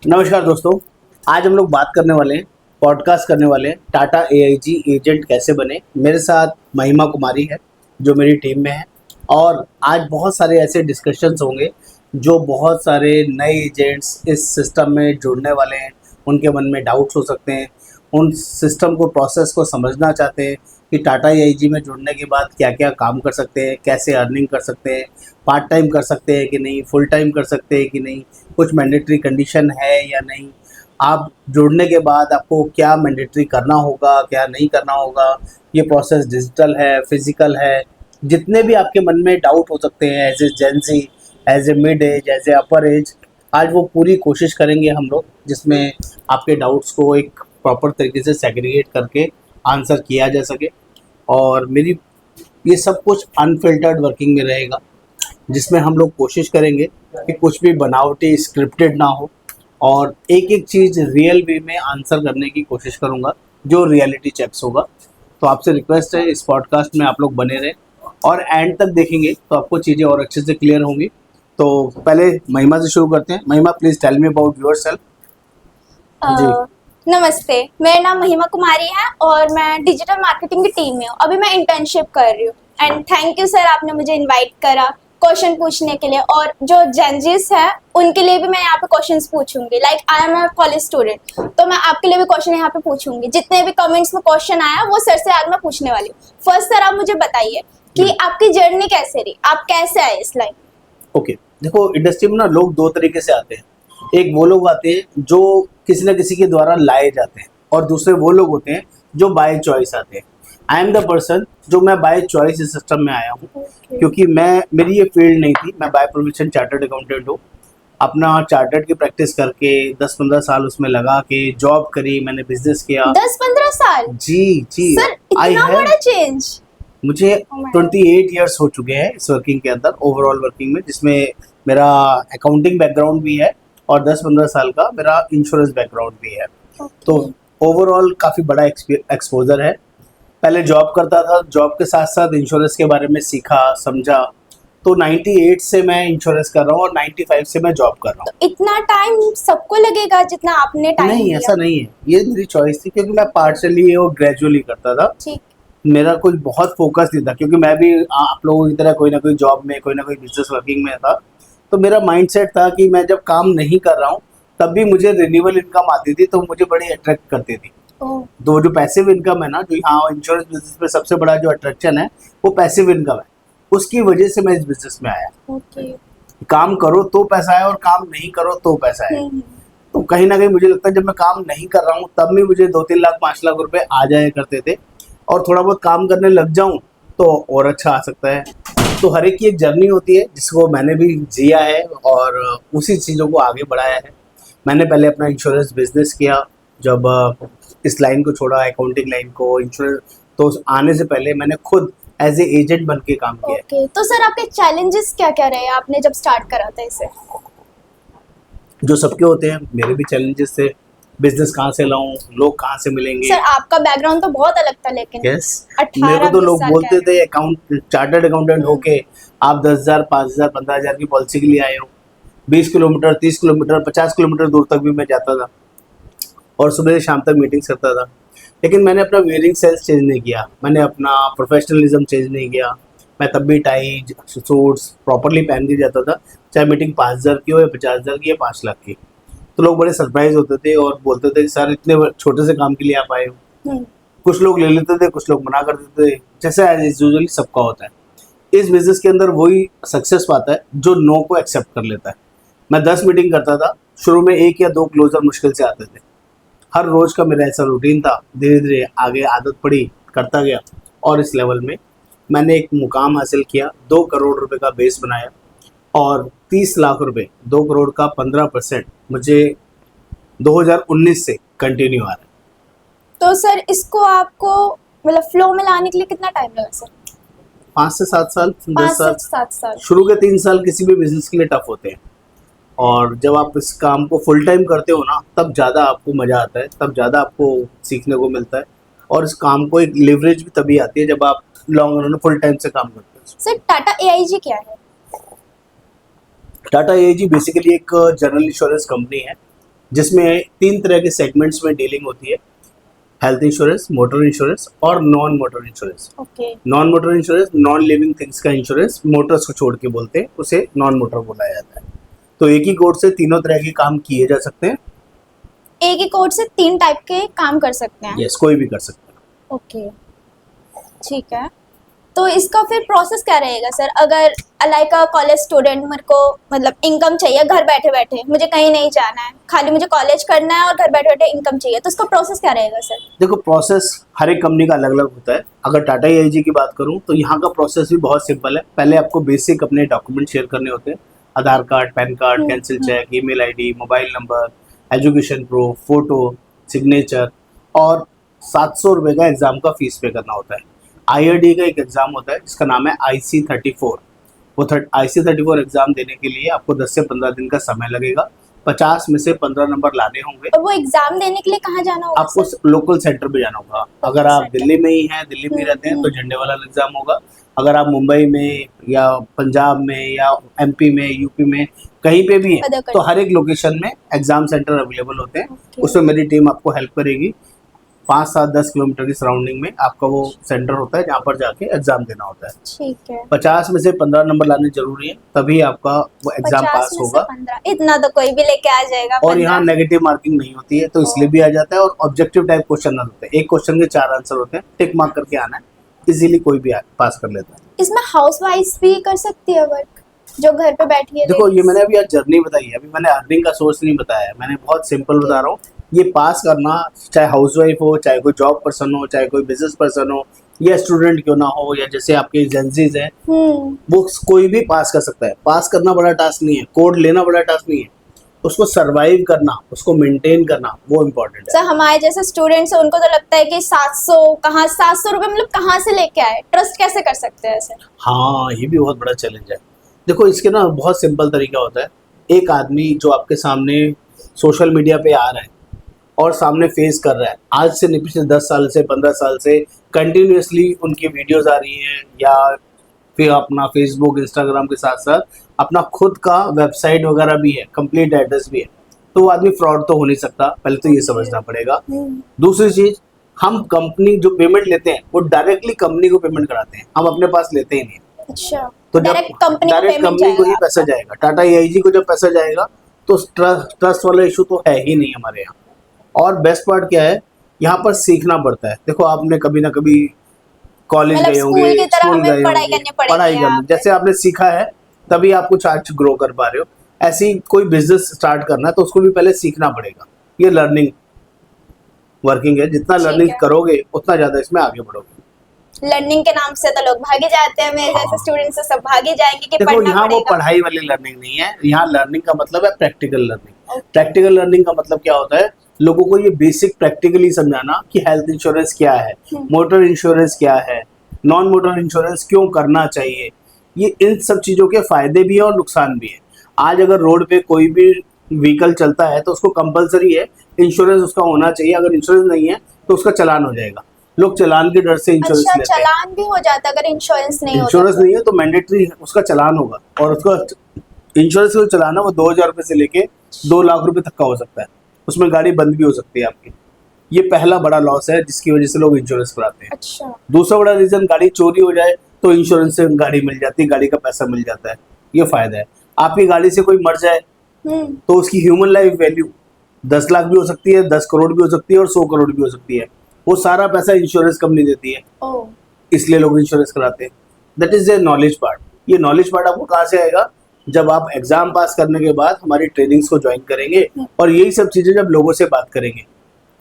नमस्कार दोस्तों। आज हम लोग बात करने वाले हैं, पॉडकास्ट करने वाले हैं टाटा एआईजी एजेंट कैसे बने। मेरे साथ महिमा कुमारी है जो मेरी टीम में है। और आज बहुत सारे ऐसे डिस्कशंस होंगे जो बहुत सारे नए एजेंट्स इस सिस्टम में जुड़ने वाले हैं, उनके मन में डाउट्स हो सकते हैं। उन सिस्टम को, प्रोसेस को समझना चाहते हैं कि टाटा एआईजी में जुड़ने के बाद क्या क्या काम कर सकते हैं, कैसे अर्निंग कर सकते हैं, पार्ट टाइम कर सकते हैं कि नहीं, फुल टाइम कर सकते हैं कि नहीं, कुछ मैंडेटरी कंडीशन है या नहीं, आप जुड़ने के बाद आपको क्या मैंडेटरी करना होगा, क्या नहीं करना होगा, ये प्रोसेस डिजिटल है, फिजिकल है। जितने भी आपके मन में डाउट हो सकते हैं as a Gen Z, as a mid age, as a upper age, आज वो पूरी कोशिश करेंगे हम लोग जिसमें आपके डाउट्स को एक प्रॉपर तरीके से सेग्रीगेट करके आंसर किया जा सके। और मेरी ये सब कुछ अनफिल्टर्ड वर्किंग में रहेगा, जिसमें हम लोग कोशिश करेंगे कि कुछ भी बनावटी स्क्रिप्टेड ना हो और एक एक चीज़ रियल वे में आंसर करने की कोशिश करूँगा जो रियलिटी चेक्स होगा। तो आपसे रिक्वेस्ट है इस पॉडकास्ट में आप लोग बने रहें और एंड तक देखेंगे तो आपको चीज़ें और अच्छे से क्लियर होंगी। तो पहले महिमा से शुरू करते हैं। Mahima, please tell me about yourself. जी। नमस्ते, मेरा नाम महिमा कुमारी है और मैं डिजिटल मार्केटिंग की टीम में हूँ। अभी मैं इंटर्नशिप कर रही हूँ। एंड थैंक यू सर, आपने मुझे इनवाइट करा क्वेश्चन पूछने के लिए। और जो जेंजीज है उनके लिए भी मैं यहाँ पे क्वेश्चंस पूछूंगी। Like I am a college student, तो मैं आपके लिए भी क्वेश्चन यहाँ पे पूछूंगी। जितने भी कमेंट्स में क्वेश्चन आया वो सर से आज मैं पूछने वाली हूँ। फर्स्ट सर, आप मुझे बताइए कि आपकी जर्नी कैसे रही, आप कैसे आए इस लाइन? ओके, देखो इंडस्ट्री में ना लोग दो तरीके से आते हैं। एक वो लोग आते हैं जो किसी न किसी के द्वारा लाए जाते हैं और दूसरे वो लोग होते हैं जो बाय चॉइस आते हैं। आई एम द पर्सन जो मैं बाय चॉइस इस सिस्टम में आया हूँ। क्योंकि मेरी ये फील्ड नहीं थी। मैं बाय प्रोफेशन चार्टर्ड अकाउंटेंट हूँ। अपना चार्टर्ड की प्रैक्टिस करके 10-15 साल उसमें लगा के जॉब करी, मैंने बिजनेस किया। 10-15 साल? जी सर इतना बड़ा चेंज? मुझे 28 ईयर्स हो चुके हैं इस वर्किंग के अंदर, ओवरऑल वर्किंग में, जिसमें मेरा अकाउंटिंग बैकग्राउंड भी है और 10-15 साल का मेरा इंश्योरेंस बैकग्राउंड भी है। तो ओवरऑल काफ़ी बड़ा एक्सपोजर है। पहले जॉब करता था, जॉब के साथ साथ इंश्योरेंस के बारे में सीखा, समझा। तो 98 से मैं इंश्योरेंस कर रहा हूँ और 95 से मैं जॉब कर रहा हूँ। तो इतना टाइम सबको लगेगा जितना आपने टाइम नहीं, लिया? ऐसा नहीं है, ये मेरी चॉइस थी क्योंकि मैं पार्शली और ग्रेजुअली करता था। ठीक। मेरा कुछ बहुत फोकस नहीं था क्योंकि मैं भी आप लोगों की तरह कोई ना कोई जॉब में, कोई ना कोई बिजनेस वर्किंग में था। तो मेरा माइंडसेट था कि मैं जब काम नहीं कर रहा हूँ तब भी मुझे रिन्यूएबल इनकम आती थी, तो मुझे बड़ी अट्रैक्ट करती थी। तो जो पैसिव इनकम है ना, जो यहाँ इंश्योरेंस बिजनेस में सबसे बड़ा जो अट्रैक्शन है वो पैसिव इनकम है। उसकी वजह से मैं इस बिजनेस में आया। काम करो तो पैसा है और काम नहीं करो तो पैसा है। तो कहीं ना कहीं मुझे लगता है जब मैं काम नहीं कर रहा हूँ तब भी मुझे 2-3 लाख 5 लाख रुपए आ जाया करते थे, और थोड़ा बहुत काम करने लग जाऊं तो और अच्छा आ सकता है। तो हर एक की एक जर्नी होती है जिसको मैंने भी जिया है और उसी चीज़ों को आगे बढ़ाया है। मैंने पहले अपना इंश्योरेंस बिजनेस किया, जब इस लाइन को छोड़ा, अकाउंटिंग लाइन को, इंश्योरेंस, तो आने से पहले मैंने खुद एज ए एजेंट बन के काम किया है। तो सर आपके चैलेंजेस क्या क्या रहे आपने जब स्टार्ट करा था इसे? जो सबके होते हैं, मेरे भी चैलेंजेस थे। बिजनेस कहाँ से लाऊं, लोग कहाँ से मिलेंगे। सर आपका बैकग्राउंड तो बहुत अलग था, लेकिन यस, मेरे को तो लोग बोलते थे अकाउंट चार्टर्ड अकाउंटेंट होके आप 10,000, 5,000, 15,000 की पॉलिसी के लिए आए हो। 20 किलोमीटर, 30 किलोमीटर, 50 किलोमीटर दूर तक भी मैं जाता था और सुबह से शाम तक मीटिंग्स करता था। लेकिन मैंने अपना वेयरिंग सेंस चेंज नहीं किया, मैंने अपना प्रोफेशनलिज्म चेंज नहीं किया। मैं तब भी टाई सूट्स प्रॉपरली पहन के जाता था, चाहे मीटिंग 5,000 की हो या 50,000 की या 5 लाख की। तो लोग बड़े सरप्राइज होते थे और बोलते थे सर इतने छोटे से काम के लिए आप आए हो। कुछ लोग ले लेते थे, कुछ लोग मना कर देते थे, जैसे एज यूजुअली सबका होता है। इस बिजनेस के अंदर वही सक्सेस पाता है जो नो को एक्सेप्ट कर लेता है। मैं 10 मीटिंग करता था, शुरू में 1 या 2 क्लोजर मुश्किल से आते थे। हर रोज का मेरा ऐसा रूटीन था, धीरे धीरे आगे आदत पड़ी, करता गया और इस लेवल में मैंने एक मुकाम हासिल किया। 2 करोड़ रुपए का बेस बनाया और 30 लाख रुपए, 2 करोड़ का 15% मुझे 2019 से कंटिन्यू आ रहा है। तो सर इसको आपको मतलब फ्लो में लाने के लिए कितना टाइम लगा सर? 5 से 7 साल, 10 साल। 7 साल। शुरू के 3 साल किसी भी बिजनेस के लिए टफ होते हैं और जब आप इस काम को फुल टाइम करते हो ना तब ज़्यादा आपको मज़ा आता है, तब ज़्यादा आपको सीखने को मिलता है और इस काम को एक लिवरेज भी तभी आती है जब आप लॉन्ग रन में फुल टाइम से काम करते हो। सर टाटा एआईजी क्या है? टाटा एआईजी बेसिकली एक जनरल इंश्योरेंस कंपनी है जिसमें 3 तरह के सेगमेंट्स में डीलिंग होती है, हेल्थ इंश्योरेंस, मोटर इंश्योरेंस और non motor insurance. Okay. Non motor insurance non living things का इंश्योरेंस, मोटर्स को छोड़ के बोलते हैं, उसे नॉन मोटर बोला जाता है। तो एक ही कोड से तीनों तरह के काम किए जा सकते हैं। एक ही कोड से 3 टाइप के काम कर सकते हैं। यस, कोई भी कर सकता है। ओके, ठीक है। तो इसका फिर प्रोसेस क्या रहेगा सर? अगर लाइक अ कॉलेज स्टूडेंट, मेरे को मतलब इनकम चाहिए घर बैठे बैठे, मुझे कहीं नहीं जाना है, खाली मुझे कॉलेज करना है और घर बैठे बैठे इनकम चाहिए, तो उसका प्रोसेस क्या रहेगा सर? देखो, प्रोसेस हर एक कंपनी का अलग अलग होता है। अगर टाटा एआईजी की बात करूं तो यहाँ का प्रोसेस भी बहुत सिंपल है। पहले आपको बेसिक अपने डॉक्यूमेंट शेयर करने होते हैं, Aadhaar card, PAN card, cancel cheque, email ID, mobile number, education proof, photo, signature, और 700 रुपये का एग्जाम का फीस पे करना होता है। IRD का एक एग्जाम होता है जिसका नाम है IC34। वो IC34 एग्जाम देने के लिए आपको 10 से 15 दिन का समय लगेगा। 50 में से 15 नंबर लाने होंगे। और वो एग्जाम देने के लिए कहाँ जाना होगा आपको सर? लोकल सेंटर पे जाना होगा। अगर आप दिल्ली में ही हैं, दिल्ली में रहते हैं, तो झंडेवाला एग्जाम होगा। अगर आप मुंबई में या पंजाब में या MP में, UP में कहीं पे भी है, तो हर एक लोकेशन में एग्जाम सेंटर अवेलेबल होते हैं। उसमें मेरी टीम आपको हेल्प करेगी। 5, 7, 10 किलोमीटर की सराउंडिंग में आपका वो सेंटर होता है जहाँ पर जाके एग्जाम देना होता है। ठीक है। 50 में से 15 नंबर लाने जरूरी है, तभी आपका वो एग्जाम पास होगा। 15 इतना तो कोई भी लेके आ जाएगा। और यहाँ नेगेटिव मार्किंग नहीं होती है, तो इसलिए भी आ जाता है। और ऑब्जेक्टिव टाइप क्वेश्चन होते हैं, एक क्वेश्चन के 4 आंसर होते हैं, टिक मार्क करके आना है, इजीली कोई भी पास कर लेता है। इसमें हाउस वाइफ भी कर सकती है वर्क, जो घर पे बैठी है? देखो, ये मैंने अभी आज जर्नी बताई है, अभी मैंने अर्निंग का सोर्स नहीं बताया है, मैंने बहुत सिंपल बता रहा हूँ। ये पास करना, चाहे हाउसवाइफ हो, चाहे कोई जॉब पर्सन हो, चाहे कोई बिजनेस पर्सन हो, या स्टूडेंट क्यों ना हो, या जैसे आपके एजेंसीज हैं, वो कोई भी पास कर सकता है। पास करना बड़ा टास्क नहीं है, कोड लेना बड़ा टास्क नहीं है, उसको सरवाइव करना, उसको मेंटेन करना, वो इम्पोर्टेंट है। सर, हमारे जैसे स्टूडेंट्स हैं, उनको तो लगता है कि 700 रुपए मतलब कहाँ से लेके आए, ट्रस्ट कैसे कर सकते हैं सर? हाँ, ये भी बहुत बड़ा चैलेंज है। देखो, इसके ना बहुत सिंपल तरीका होता है। एक आदमी जो आपके सामने सोशल मीडिया पे आ रहा है और सामने फेस कर रहा है, आज से नहीं, पिछले 10 साल से, 15 साल से कंटिन्यूसली उनकी वीडियोस आ रही हैं, या फिर अपना फेसबुक, इंस्टाग्राम के साथ साथ अपना खुद का वेबसाइट वगैरह भी है, कंप्लीट एड्रेस भी है, तो वो आदमी फ्रॉड तो हो नहीं सकता। पहले तो ये समझना पड़ेगा। दूसरी चीज, हम कंपनी जो पेमेंट लेते हैं वो डायरेक्टली कंपनी को पेमेंट कराते हैं, हम अपने पास लेते ही नहीं। अच्छा, तो डायरेक्ट कंपनी को ही पैसा जाएगा, टाटा एआईजी को जब पैसा जाएगा तो ट्रस्ट वाला इशू तो है ही नहीं हमारे यहाँ। और बेस्ट पार्ट क्या है, यहाँ पर सीखना पड़ता है। देखो, आपने कभी ना कभी कॉलेज गए होंगे, स्कूल गए होंगे, पढ़ाई करने, जैसे आपने सीखा है तभी आप कुछ आज ग्रो कर पा रहे हो। ऐसे ही कोई बिजनेस स्टार्ट करना है तो उसको भी पहले सीखना पड़ेगा। ये लर्निंग वर्किंग है, जितना लर्निंग करोगे उतना ज्यादा इसमें आगे बढ़ोगे। लर्निंग के नाम से तो लोग भागे जाते हैं, मेरे जैसे स्टूडेंट्स तो सब भागे जाएंगे कि देखो, यहाँ वो पढ़ाई वाली लर्निंग नहीं है, यहाँ लर्निंग का मतलब है प्रैक्टिकल लर्निंग। प्रैक्टिकल लर्निंग का मतलब क्या होता है, लोगों को ये बेसिक प्रैक्टिकली समझाना कि हेल्थ इंश्योरेंस क्या है, मोटर इंश्योरेंस क्या है, नॉन मोटर इंश्योरेंस क्यों करना चाहिए, ये इन सब चीज़ों के फायदे भी है और नुकसान भी है। आज अगर रोड पे कोई भी व्हीकल चलता है तो उसको कंपलसरी है इंश्योरेंस उसका होना चाहिए। अगर इंश्योरेंस नहीं है तो उसका चालान हो जाएगा। लोग चालान के डर से इंश्योरेंस लेते हैं। चालान भी हो जाता है अगर इंश्योरेंस नहीं होता। इंश्योरेंस नहीं है तो मैंडेटरी उसका चालान होगा, और उसका इंश्योरेंस का चालान है वो 2000 रुपये से लेके 2 लाख रुपए तक का हो सकता है। उसमें गाड़ी बंद भी हो सकती है आपकी। ये पहला बड़ा लॉस है जिसकी वजह से लोग इंश्योरेंस कराते हैं। अच्छा। दूसरा बड़ा रीजन, गाड़ी चोरी हो जाए तो इंश्योरेंस से गाड़ी मिल जाती है, गाड़ी का पैसा मिल जाता है, ये फायदा है। आपकी गाड़ी से कोई मर जाए तो उसकी ह्यूमन लाइफ वैल्यू 10 लाख भी हो सकती है, 10 करोड़ भी हो सकती है, और 100 करोड़ भी हो सकती है। वो सारा पैसा इंश्योरेंस कंपनी देती है, इसलिए लोग इंश्योरेंस कराते हैं। That is a knowledge part. ये नॉलेज पार्ट आपको कहाँ से आएगा, जब आप एग्जाम पास करने के बाद हमारी ट्रेनिंग्स को ज्वाइन करेंगे, और यही सब चीजें जब लोगों से बात करेंगे।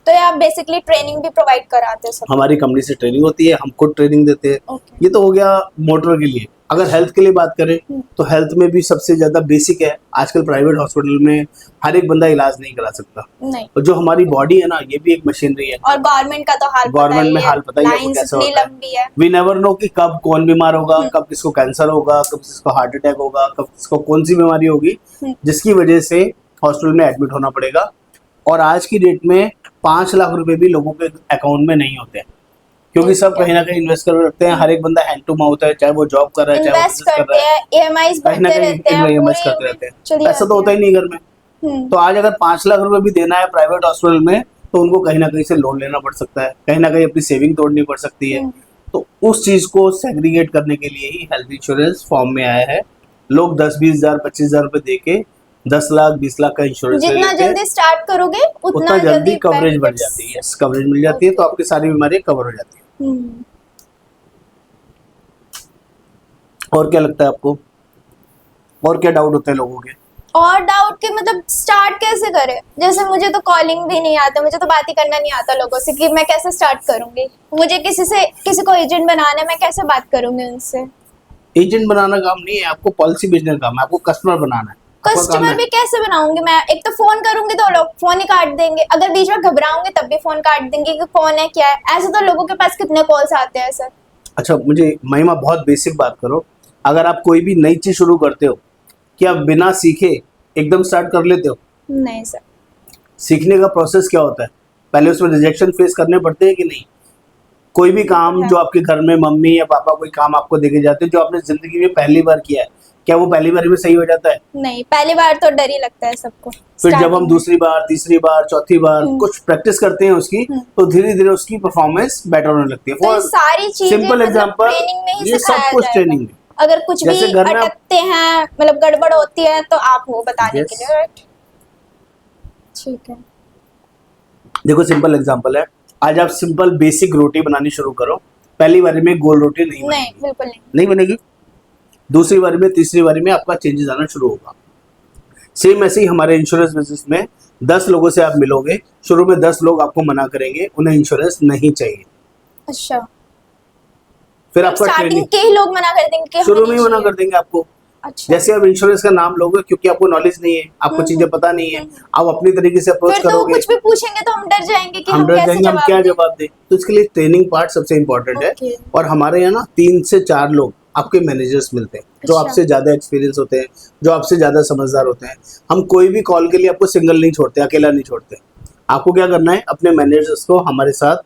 तो आप बेसिकली ट्रेनिंग भी प्रोवाइड कराते हैं? हमारी कंपनी से ट्रेनिंग होती है, हम खुद ट्रेनिंग देते हैं। ये तो हो गया मोटर के लिए। अगर हेल्थ के लिए बात करें तो हेल्थ में भी सबसे ज्यादा बेसिक है। आजकल प्राइवेट हॉस्पिटल में हर एक बंदा इलाज नहीं करा सकता। नहीं। और जो हमारी बॉडी है ना, ये भी एक मशीनरी है। और गवर्नमेंट का तो हाल गवर्नमेंट में हाल पता ही है कैसा होता है। वी नेवर नो कि कब कौन बीमार होगा, कब किसको कैंसर होगा, कब किसको हार्ट अटैक होगा, कब किसको कौन सी बीमारी होगी, जिसकी वजह से हॉस्पिटल में एडमिट होना पड़ेगा। और आज की डेट में 5 लाख रुपए भी लोगों के अकाउंट में नहीं होते हैं, क्योंकि सब कहीं ना कहीं इन्वेस्ट कर रखते हैं। हर एक बंदा हैंड टू माउथ है, चाहे वो जॉब कर रहा है, चाहे वो बिजनेस कर रहा है, EMIs भरते रहते हैं, इन्वेस्ट करते रहते हैं। पैसा तो होता ही नहीं घर में। तो आज अगर 5 लाख रुपए भी देना है प्राइवेट हॉस्पिटल में, तो उनको कहीं ना कहीं से लोन लेना पड़ सकता है, कहीं ना कहीं अपनी सेविंग तोड़नी पड़ सकती है। तो उस चीज को सेग्रीगेट करने के लिए ही हेल्थ इंश्योरेंस फॉर्म में आया है। लोग 10-20 हजार 25 हजार रुपए दे के 10 लाख 20 लाख का इंश्योरेंस ले जितना लेते हैं, जल्दी स्टार्ट करोगे उतना जल्दी कवरेज बढ़ benefits- जाती है। यस, कवरेज मिल जाती है, तो आपकी सारी बीमारियां कवर हो जाती है। हम्म, और क्या लगता है आपको, और क्या डाउट होते हैं लोगों के? और डाउट के मतलब स्टार्ट कैसे करें? जैसे मुझे तो कॉलिंग भी नहीं आता, मुझे तो बात ही करना नहीं आता लोगों से, कि मैं कैसे स्टार्ट करूंगी? मुझे किसी को एजेंट बनाना है, मैं कैसे बात करूंगी उनसे? एजेंट बनाना काम नहीं है, आपको पॉलिसी बेचने का काम है, आपको कस्टमर बनाना है। आपका काम कस्टमर है। भी कैसे बनाऊंगी मैं? एक तो फोन करूंगी तो लोग फोन ही काट देंगे, अगर बीच में घबराऊंगी तब भी फोन काट देंगे कि कौन है क्या है। ऐसे तो लोगों के पास कितने कॉल्स आते हैं सर। अच्छा, मुझे महिमा बहुत बेसिक बात करो, अगर आप कोई भी नई चीज शुरू करते हो, क्या आप बिना सीखे एकदम स्टार्ट कर लेते हो? नहीं सर। सीखने का प्रोसेस क्या होता है? पहले उसमें रिजेक्शन फेस करने पड़ते हैं कि नहीं? कोई भी काम जो आपके घर में मम्मी या पापा कोई काम आपको देके जाते हैं, जो आपने जिंदगी में पहली बार किया है, क्या वो पहली बार में सही हो जाता है? नहीं, पहली बार तो डर ही लगता है सबको। फिर जब हम Starting में। दूसरी बार, तीसरी बार, चौथी बार कुछ प्रैक्टिस करते हैं उसकी, तो धीरे धीरे उसकी परफॉर्मेंस बेटर होने लगती है। तो ये सारी चीजें सिंपल मतलब एग्जांपल, ट्रेनिंग में ही ये सिखाया सब कुछ जाएगा। ट्रेनिंग में। अगर कुछ जैसे भी घर में आप- अटकते हैं, मतलब गड़बड़ होती है, तो आप हो बताने Yes. के लिए, राइट? ठीक है। देखो सिंपल एग्जांपल है, आज आप सिंपल बेसिक रोटी बनानी शुरू करो, पहली बारी में गोल रोटी नहीं नहीं, बनेगी, बिल्कुल नहीं। नहीं बनेगी। दूसरी बारी में, तीसरी बारी में आपका चेंजेस आना शुरू होगा। सेम ऐसे ही हमारे इंश्योरेंस बिजनेस में 10 लोगों से आप मिलोगे, शुरू में 10 लोग आपको मना करेंगे, उन्हें इंश्योरेंस नहीं चाहिए। अच्छा, फिर आपका स्टार्टिंग ट्रेनिंग के ही लोग मना कर देंगे कि शुरू हमें में ही नहीं मना चाहिए। कर देंगे आपको। अच्छा, जैसे आप इंश्योरेंस का नाम लोगे, क्योंकि आपको नॉलेज नहीं है, आपको चीजें पता नहीं है, आप अपनी तरीके से अप्रोच फिर तो वो करोगे, कुछ भी पूछेंगे तो हम डर जाएंगे कि हम हम डर कैसे जाएंगे, हम क्या जवाब दें। जवाब दें। तो इसके लिए ट्रेनिंग पार्ट सबसे इम्पोर्टेंट है। Okay. और हमारे यहाँ ना 3 से 4 लोग आपके मैनेजर्स मिलते हैं, जो अच्छा। आपसे ज्यादा एक्सपीरियंस होते हैं, जो आपसे ज्यादा समझदार होते हैं। हम कोई भी कॉल के लिए आपको सिंगल नहीं छोड़ते, अकेला नहीं छोड़ते। आपको क्या करना है, अपने मैनेजर्स को हमारे साथ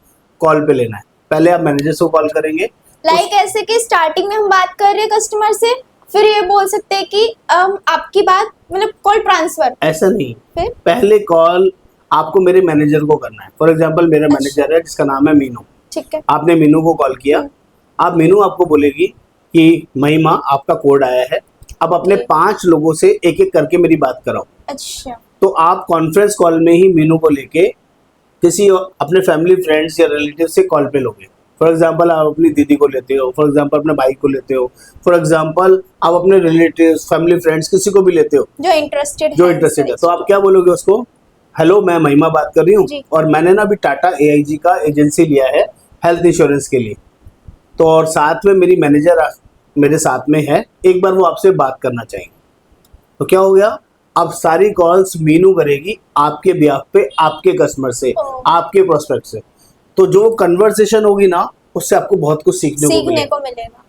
कॉल पे लेना है। पहले आप मैनेजर्स को कॉल करेंगे, लाइक ऐसे कि स्टार्टिंग में हम बात कर रहे हैं कस्टमर से, फिर ये बोल सकते हैं कि आपकी बात मतलब कॉल ट्रांसफर। ऐसा नहीं, फिर पहले कॉल आपको मेरे मैनेजर को करना है। फॉर एग्जाम्पल मेरा अच्छा। मैनेजर है जिसका नाम है मीनू, ठीक है। आपने मीनू को कॉल किया, आप मीनू आपको बोलेगी कि महिमा आपका कोड आया है, अब अपने जी। 5 लोगों से एक एक करके मेरी बात कराओ। अच्छा, तो आप कॉन्फ्रेंस कॉल में ही मीनू को लेके किसी अपने फैमिली फ्रेंड्स या रिलेटिव से कॉल पे लोगे। फॉर एग्जाम्पल आप अपनी दीदी को लेते हो, फॉर एग्जाम्पल अपने भाई को लेते हो, फॉर एग्जाम्पल आप अपने रिलेटिव फैमिली फ्रेंड्स किसी को भी लेते हो जो इंटरेस्टेड है, तो आप क्या बोलोगे उसको, हेलो मैं महिमा बात कर रही हूँ, जी। और मैंने ना अभी टाटा AIG का एजेंसी लिया है हेल्थ इंश्योरेंस के लिए, तो और साथ में मेरी मैनेजर मेरे साथ में है, एक बार वो आपसे बात करना चाहिए। तो क्या हो गया, अब सारी कॉल्स मीनू करेगी आपके बिहाफ पे, आपके कस्टमर से, ओह। आपके प्रोस्पेक्ट से। तो जो कन्वर्सेशन होगी ना, उससे आपको बहुत कुछ सीखने को मिलेगा। मिलेगा।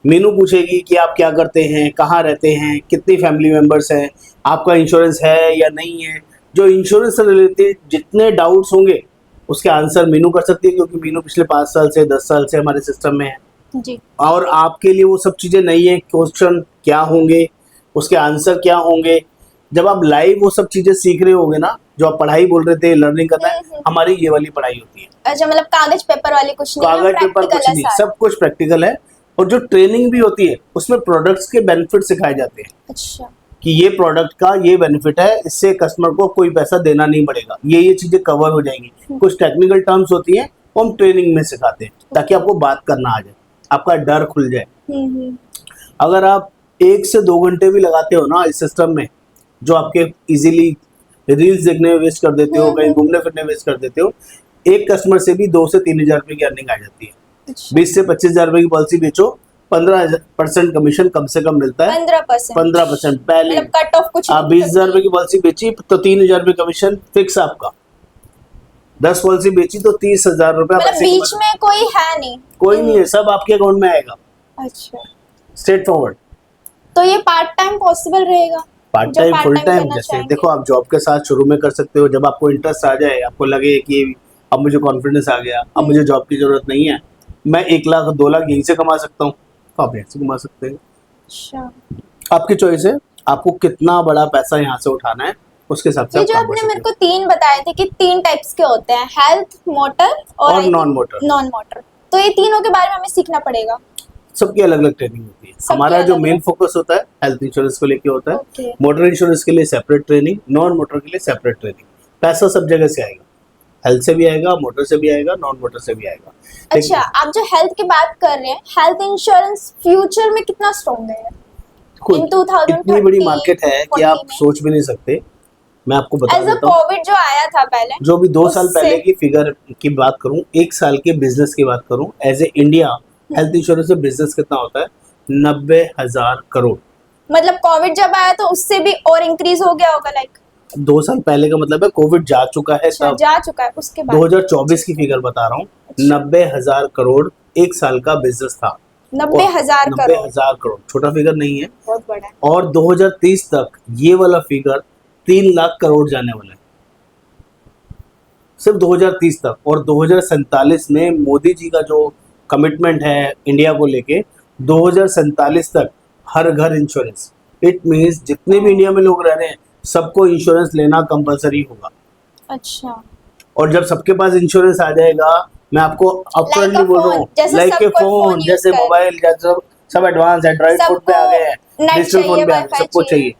मीनू पूछेगी कि आप क्या करते हैं, कहाँ रहते हैं, कितनी फैमिली मेंबर्स हैं, आपका इंश्योरेंस है या नहीं है। जो इंश्योरेंस से रिलेटेड जितने डाउट्स होंगे उसके आंसर मीनू कर सकती है, क्योंकि मीनू पिछले 5 साल से 10 साल से हमारे सिस्टम में है। जी। और आपके लिए वो सब चीज़ें नहीं है, क्वेश्चन क्या होंगे, उसके आंसर क्या होंगे। जब आप लाइव वो सब चीज़ें सीख रहे होगे ना, जो आप पढ़ाई बोल रहे थे लर्निंग करना है, हमारी ये वाली पढ़ाई होती है। अच्छा, मतलब कागज पेपर वाली कुछ नहीं है, कागज पेपर practical कुछ है नहीं, सारा। सब कुछ प्रैक्टिकल है। और जो ट्रेनिंग भी होती है उसमें प्रोडक्ट्स के बेनिफिट सिखाए जाते हैं अच्छा, कि ये प्रोडक्ट का ये बेनिफिट है, इससे कस्टमर को कोई पैसा देना नहीं पड़ेगा, ये चीजें कवर हो जाएंगी। कुछ टेक्निकल टर्म्स होती है वो हम ट्रेनिंग में सिखाते हैं, ताकि आपको बात करना आ जाए, आपका डर खुल जाए। अगर आप 1 से 2 घंटे भी लगाते हो ना इस सिस्टम में, जो आपके इजीली रील्स देखने में वेस्ट कर देते हो, कहीं घूमने फिरने में वेस्ट कर देते हो, एक कस्टमर से भी 2 से 3 हजार रुपए की अर्निंग आ जाती है। अच्छा। 20 से 25 हजार रुपए की पॉलिसी बेचो, 15% कमीशन कम से कम मिलता है। 15%। 15% पहले मतलब कट ऑफ कुछ आप नहीं 20 हजार रुपए की पॉलिसी बेची तो 3 हजार रुपए कमीशन फिक्स आपका। 10 पॉलिसी बेची तो 30 हजार रुपए मतलब बीच में कोई है नहीं। कोई नहीं है, सब आपके अकाउंट में आएगा, अच्छा, स्ट्रेट फॉरवर्ड। तो ये पार्ट टाइम पॉसिबल रहेगा? पार्ट जो time part full time time, करना जैसे चाहेंगे। देखो आप जॉब के साथ शुरू में कर सकते हो, जब आपको इंटरेस्ट आ जाए, आपको लगे कि अब मुझे कॉन्फिडेंस आ गया, अब मुझे जॉब की जरूरत नहीं है, मैं 1 लाख 2 लाख यहीं से कमा सकता हूँ, तो आप यहीं से कमा सकते हैं। अच्छा, आपकी चॉइस है, आपको कितना बड़ा पैसा यहाँ से उठाना है उसके हिसाब से ये आप जो काम आपने कर मेरे सकते को 3 बताए थे कि 3 टाइप्स के होते हैं, हेल्थ, मोटर और non-motor। Non motor. तो ये तीनों के बारे में हमें सीखना पड़ेगा। हो। सबकी अलग अलग ट्रेनिंग होती है। सबकी हमारा जो मेन अलग-अलग। फोकस होता है हेल्थ इंश्योरेंस को लेके होता है। ओके। मोटर इंश्योरेंस के लिए सेपरेट ट्रेनिंग, नॉन मोटर के लिए सेपरेट ट्रेनिंग। पैसा सब जगह से आएगा, हेल्थ से भी आएगा, मोटर से भी आएगा, नॉन मोटर से भी आएगा। अच्छा, आप जो हेल्थ की बात कर रहे हैं, हेल्थ इंश्योरेंस फ्यूचर में कितना स्ट्रॉन्ग है? खुद इन 2030, इतनी बड़ी मार्केट है कि 40 आप में? सोच भी नहीं सकते। मैं आपको बता एज अ देता हूँ, कोविड जो आया था पहले, जो भी 2 साल उससे पहले की फिगर की बात करूं, 1 साल के बिजनेस की बात करूं, as a India health insurance में बिजनेस कितना होता है? 90,000 करोड़। मतलब कोविड जब आया तो उससे भी और इंक्रीज हो गया होगा, लाइक 2 साल पहले का मतलब है कोविड जा चुका है अच्छा तब। जा चुका है उसके बाद। 2024 की फिगर बता रहा हूँ। अच्छा। 90,000 करोड़ 1 साल का बिजनेस था। 90,000 नब्बे करोड़ हजार करोड़ छोटा फिगर नहीं है। बहुत बड़ा है। और 2030 तक ये वाला फिगर 3 लाख करोड़ जाने वाला है, सिर्फ 2030 तक। और 2047 में मोदी जी का जो कमिटमेंट है इंडिया को लेके, 2047 तक हर घर इंश्योरेंस। इट मीन्स जितने भी इंडिया में लोग रह रहे हैं सबको इंश्योरेंस लेना कंपलसरी होगा। अच्छा, और जब सबके पास इंश्योरेंस आ जाएगा, मैं आपको अपफ्रंटली बोल रहा हूँ, जैसे लाइक सब ए कोई फोन फोन, यूज जैसे कर रहे हैं, मोबाइल, जैसे सब एडवांस एंड्रॉइड फोन पे आ गए हैं, नेट डिजिटल चाहिए, फोन पे आ गए, वाईफाई सबको चाहिए।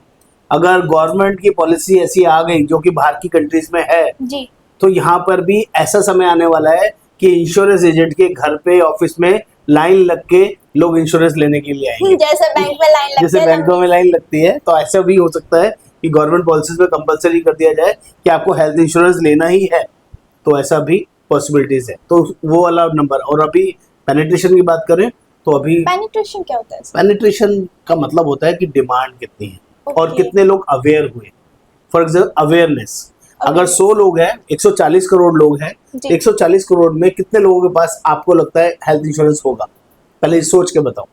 अगर गवर्नमेंट की पॉलिसी ऐसी आ गई जो कि बाहर की कंट्रीज में है, जी। तो यहाँ पर भी ऐसा समय आने वाला है कि इंश्योरेंस एजेंट के घर पे, ऑफिस में लाइन लग के लोग इंश्योरेंस लेने के लिए आएंगे। जैसे बैंक में लाइन लगती जैसे है बैंकों में लंबी। लाइन लगती है, तो ऐसा भी हो सकता है कि गवर्नमेंट पॉलिसीज में कंपलसरी कर दिया जाए कि आपको हेल्थ इंश्योरेंस लेना ही है। तो ऐसा भी पॉसिबिलिटीज है, तो वो वाला नंबर। और अभी पेनिट्रेशन की बात करें तो अभी पेनिट्रेशन क्या होता है इसका? पेनिट्रेशन का मतलब होता है कि डिमांड कितनी है और ओके। कितने लोग अवेयर हुए। फॉर एग्जाम्पल अवेयरनेस, अगर Awareness। 100 लोग हैं, 140 करोड़ लोग हैं, जी। 140 करोड़ में कितने लोगों के पास आपको लगता है हेल्थ इंश्योरेंस होगा? पहले सोच के बताओ।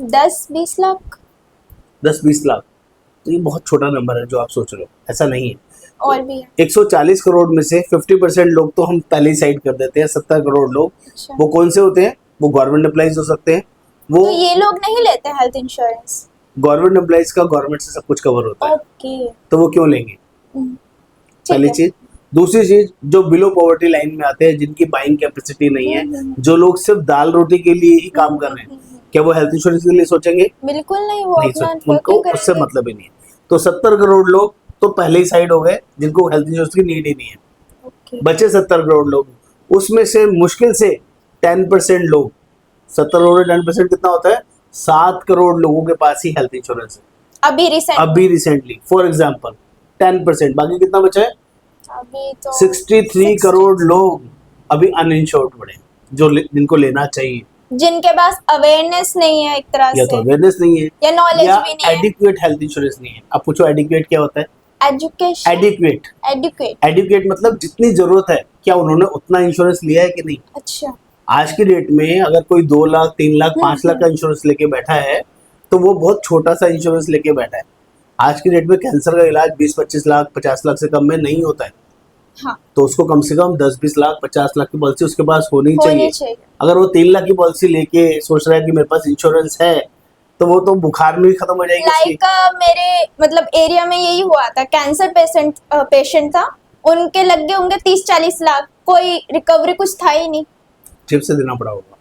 10-20 लाख 10-20 लाख, तो ये बहुत छोटा नंबर है जो आप सोच रहे हो, ऐसा नहीं है। और भी है। 140 करोड़ में से 50% लोग तो हम पहले ही साइड कर देते हैं। 70 करोड़ लोग, अच्छा, वो कौन से होते हैं? वो गवर्नमेंट एम्प्लॉइज हो सकते हैं। वो तो ये लोग नहीं लेते हेल्थ इंश्योरेंस? गवर्नमेंट एम्प्लॉइज का गवर्नमेंट से सब कुछ कवर होता है, ओके। तो वो क्यों लेंगे? ठीक पहली है। चीज। दूसरी चीज, जो बिलो पॉवर्टी लाइन में आते हैं, जिनकी बाइंग कैपेसिटी नहीं है, जो लोग सिर्फ दाल रोटी के लिए ही काम कर रहे हैं, क्या वो हेल्थ इंश्योरेंस के लिए सोचेंगे? बिल्कुल नहीं, वो नहीं अपना सोच, उनको वर्किंग उससे करेंगे। मतलब ही नहीं है। तो 70 करोड़ लोग तो पहले ही साइड हो गए, जिनको हेल्थ इंश्योरेंस की नीड ही नहीं है। ओके। बचे 70 करोड़ लोग, उसमें से मुश्किल से 10% लोग, 70 करोड़ 10% कितना होता है? 7 करोड़ लोगों के पास ही हेल्थ इंश्योरेंस है अभी रिसेंटली। फॉर एग्जाम्पल 10%, बाकी कितना बचा है? अभी तो 63 करोड़ लोग अभी अनइंश्योर्ड पड़े हैं, जिनको लेना चाहिए। जिनके पास अवेयरनेस नहीं है एक तरह या तो से, अवेयरनेस नहीं है, या नॉलेज या भी नहीं है। एडिक्वेट हेल्थ इंश्योरेंस नहीं है। आप पूछो एडिक्वेट क्या होता है? एजुकेशन। Adequate educate. एडिक्वेट मतलब जितनी जरूरत है, क्या उन्होंने उतना इंश्योरेंस लिया है कि नहीं? अच्छा। आज की डेट में अगर कोई 2 लाख 3 लाख 5 लाख का इंश्योरेंस लेके बैठा है, तो वो बहुत छोटा सा इंश्योरेंस लेके बैठा है। आज की डेट में कैंसर का इलाज 20-25 लाख 50 लाख से कम में नहीं होता है, हाँ, तो उसको कम से कम 10-20 लाख 50 लाख की पॉलिसी उसके पास होनी होनी चाहिए। चाहिए। अगर वो 3 लाख की पॉलिसी लेके सोच रहा है कि मेरे पास इंश्योरेंस है, तो वो तो बुखार में ही खत्म हो जाएगी उसकी। लाइक मेरे मतलब एरिया में यही हुआ था, कैंसर पेशेंट था, उनके लग गए होंगे 30-40 लाख, कोई रिकवरी कुछ था ही नहीं। चिप से देना पड़ा होगा।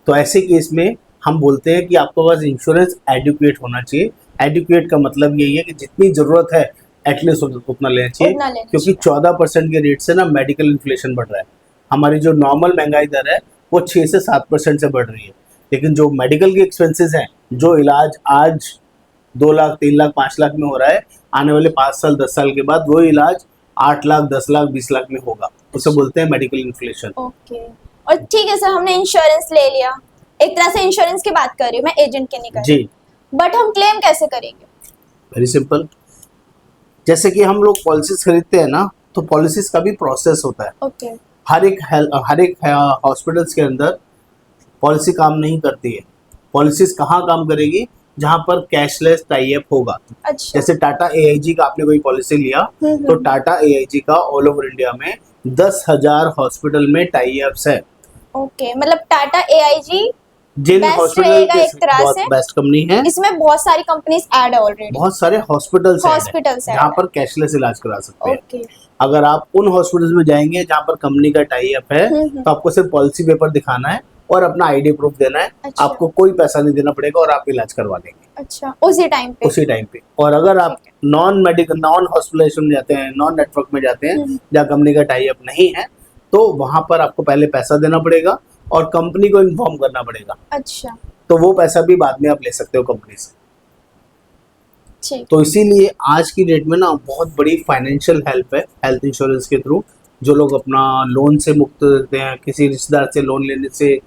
तो ऐसे केस में हम बोलते हैं कि आपके पास इंश्योरेंस एडुकेट होना चाहिए। एडुकेट का मतलब यही है कि जितनी जरूरत है एटलीस्ट उतना लेना चाहिए, उतना लेना क्योंकि 14% के रेट से ना मेडिकल इन्फ्लेशन बढ़ रहा है। हमारी जो नॉर्मल महंगाई दर है वो 6 से 7% से बढ़ रही है, लेकिन जो मेडिकल के एक्सपेंसेस हैं, जो इलाज आज 2 लाख 3 लाख 5 लाख में हो रहा है, आने वाले 5 साल 10 साल के बाद वो इलाज 8 लाख 10 लाख 20 लाख में होगा। उसे बोलते हैं मेडिकल इन्फ्लेशन। ओके। और ठीक है सर, हमने इंश्योरेंस ले लिया, एक तरह से इंश्योरेंस की बात कर रही हूँ मैं, एजेंट के नहीं कर रही। जी, बट हम क्लेम कैसे करेंगे? Very simple. जैसे कि हम लोग पॉलिसीज खरीदते हैं ना, तो पॉलिसीज का भी प्रोसेस होता है। ओके। हर एक हॉस्पिटल्स के अंदर पॉलिसी काम नहीं करती है। पॉलिसीज कहाँ काम करेगी? जहाँ पर कैशलेस टाई अप होगा। अच्छा। जैसे टाटा AIG का आपने कोई पॉलिसी लिया, तो टाटा AIG का ऑल ओवर इंडिया में 10,000 हॉस्पिटल में टाई अप्स है। ओके, मतलब टाटा AIG जिन बेस्ट हॉस्पिटल रहेगा के एक तरह बहुत से। बेस्ट कंपनी है, इसमें बहुत सारी कंपनीज ऐड है ऑलरेडी। बहुत सारे हॉस्पिटल्स Hospitals हैं add जहाँ है। पर कैशलेस इलाज करा सकते हैं। ओके। अगर आप उन हॉस्पिटल्स में जाएंगे जहाँ पर कंपनी का टाई अप है, तो आपको सिर्फ पॉलिसी पेपर दिखाना है और अपना आईडी प्रूफ देना है। अच्छा। आपको कोई पैसा नहीं देना पड़ेगा और आप इलाज करवा लेंगे अच्छा, उसी टाइम पे। उसी टाइम पे। और अगर आप ठीक नॉन मेडिकल, नॉन हॉस्पिटलाइजेशन में जाते हैं, नॉन नेटवर्क में जाते हैं हम्म। जहाँ कंपनी का टाई अप नहीं है, तो वहां पर आपको पहले पैसा देना पड़ेगा और कंपनी को इन्फॉर्म करना पड़ेगा। अच्छा। तो वो पैसा भी बाद में आप ले सकते हो कंपनी से। ठीक। तो इसीलिए आज की डेट में ना बहुत बड़ी फाइनेंशियल हेल्प है हेल्थ इंश्योरेंस के थ्रू। जो लोग अपना लोन से मुक्त रहते हैं, किसी रिश्तेदार से लोन लेने से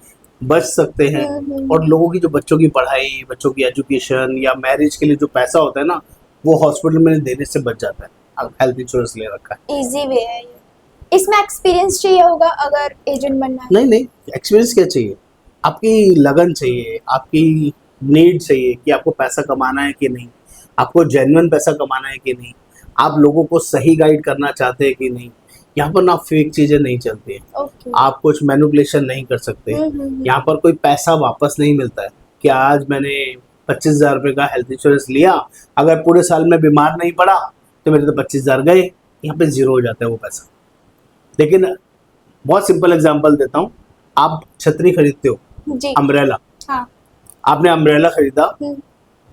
बच सकते हैं। और लोगों की जो बच्चों की पढ़ाई, बच्चों की एजुकेशन या मैरिज के लिए जो पैसा होता है ना, वो हॉस्पिटल में देने से बच जाता है अगर हेल्थ इंश्योरेंस ले रखा है। इजी वे है ये। इसमें एक्सपीरियंस चाहिए होगा अगर एजेंट बनना है? नहीं, एक्सपीरियंस क्या चाहिए, आपकी लगन चाहिए, आपकी नीड चाहिए कि आपको पैसा कमाना है कि नहीं, आपको जेन्युइन पैसा कमाना है कि नहीं, आप लोगों को सही गाइड करना चाहते हैं कि नहीं। यहाँ पर ना फेक चीजें नहीं चलती है, ओके। आप कुछ मैनिपुलेशन नहीं कर सकते। यहाँ पर कोई पैसा वापस नहीं मिलता है कि आज मैंने 25,000 रुपये का हेल्थ इंश्योरेंस लिया, अगर पूरे साल में बीमार नहीं पड़ा तो मेरे तो 25,000 गए, यहाँ पे जीरो हो जाता है वो पैसा। लेकिन बहुत सिंपल एग्जांपल देता हूँ, आप छतरी खरीदते हो, जी। अम्ब्रेला, हाँ। आपने अम्ब्रेला खरीदा,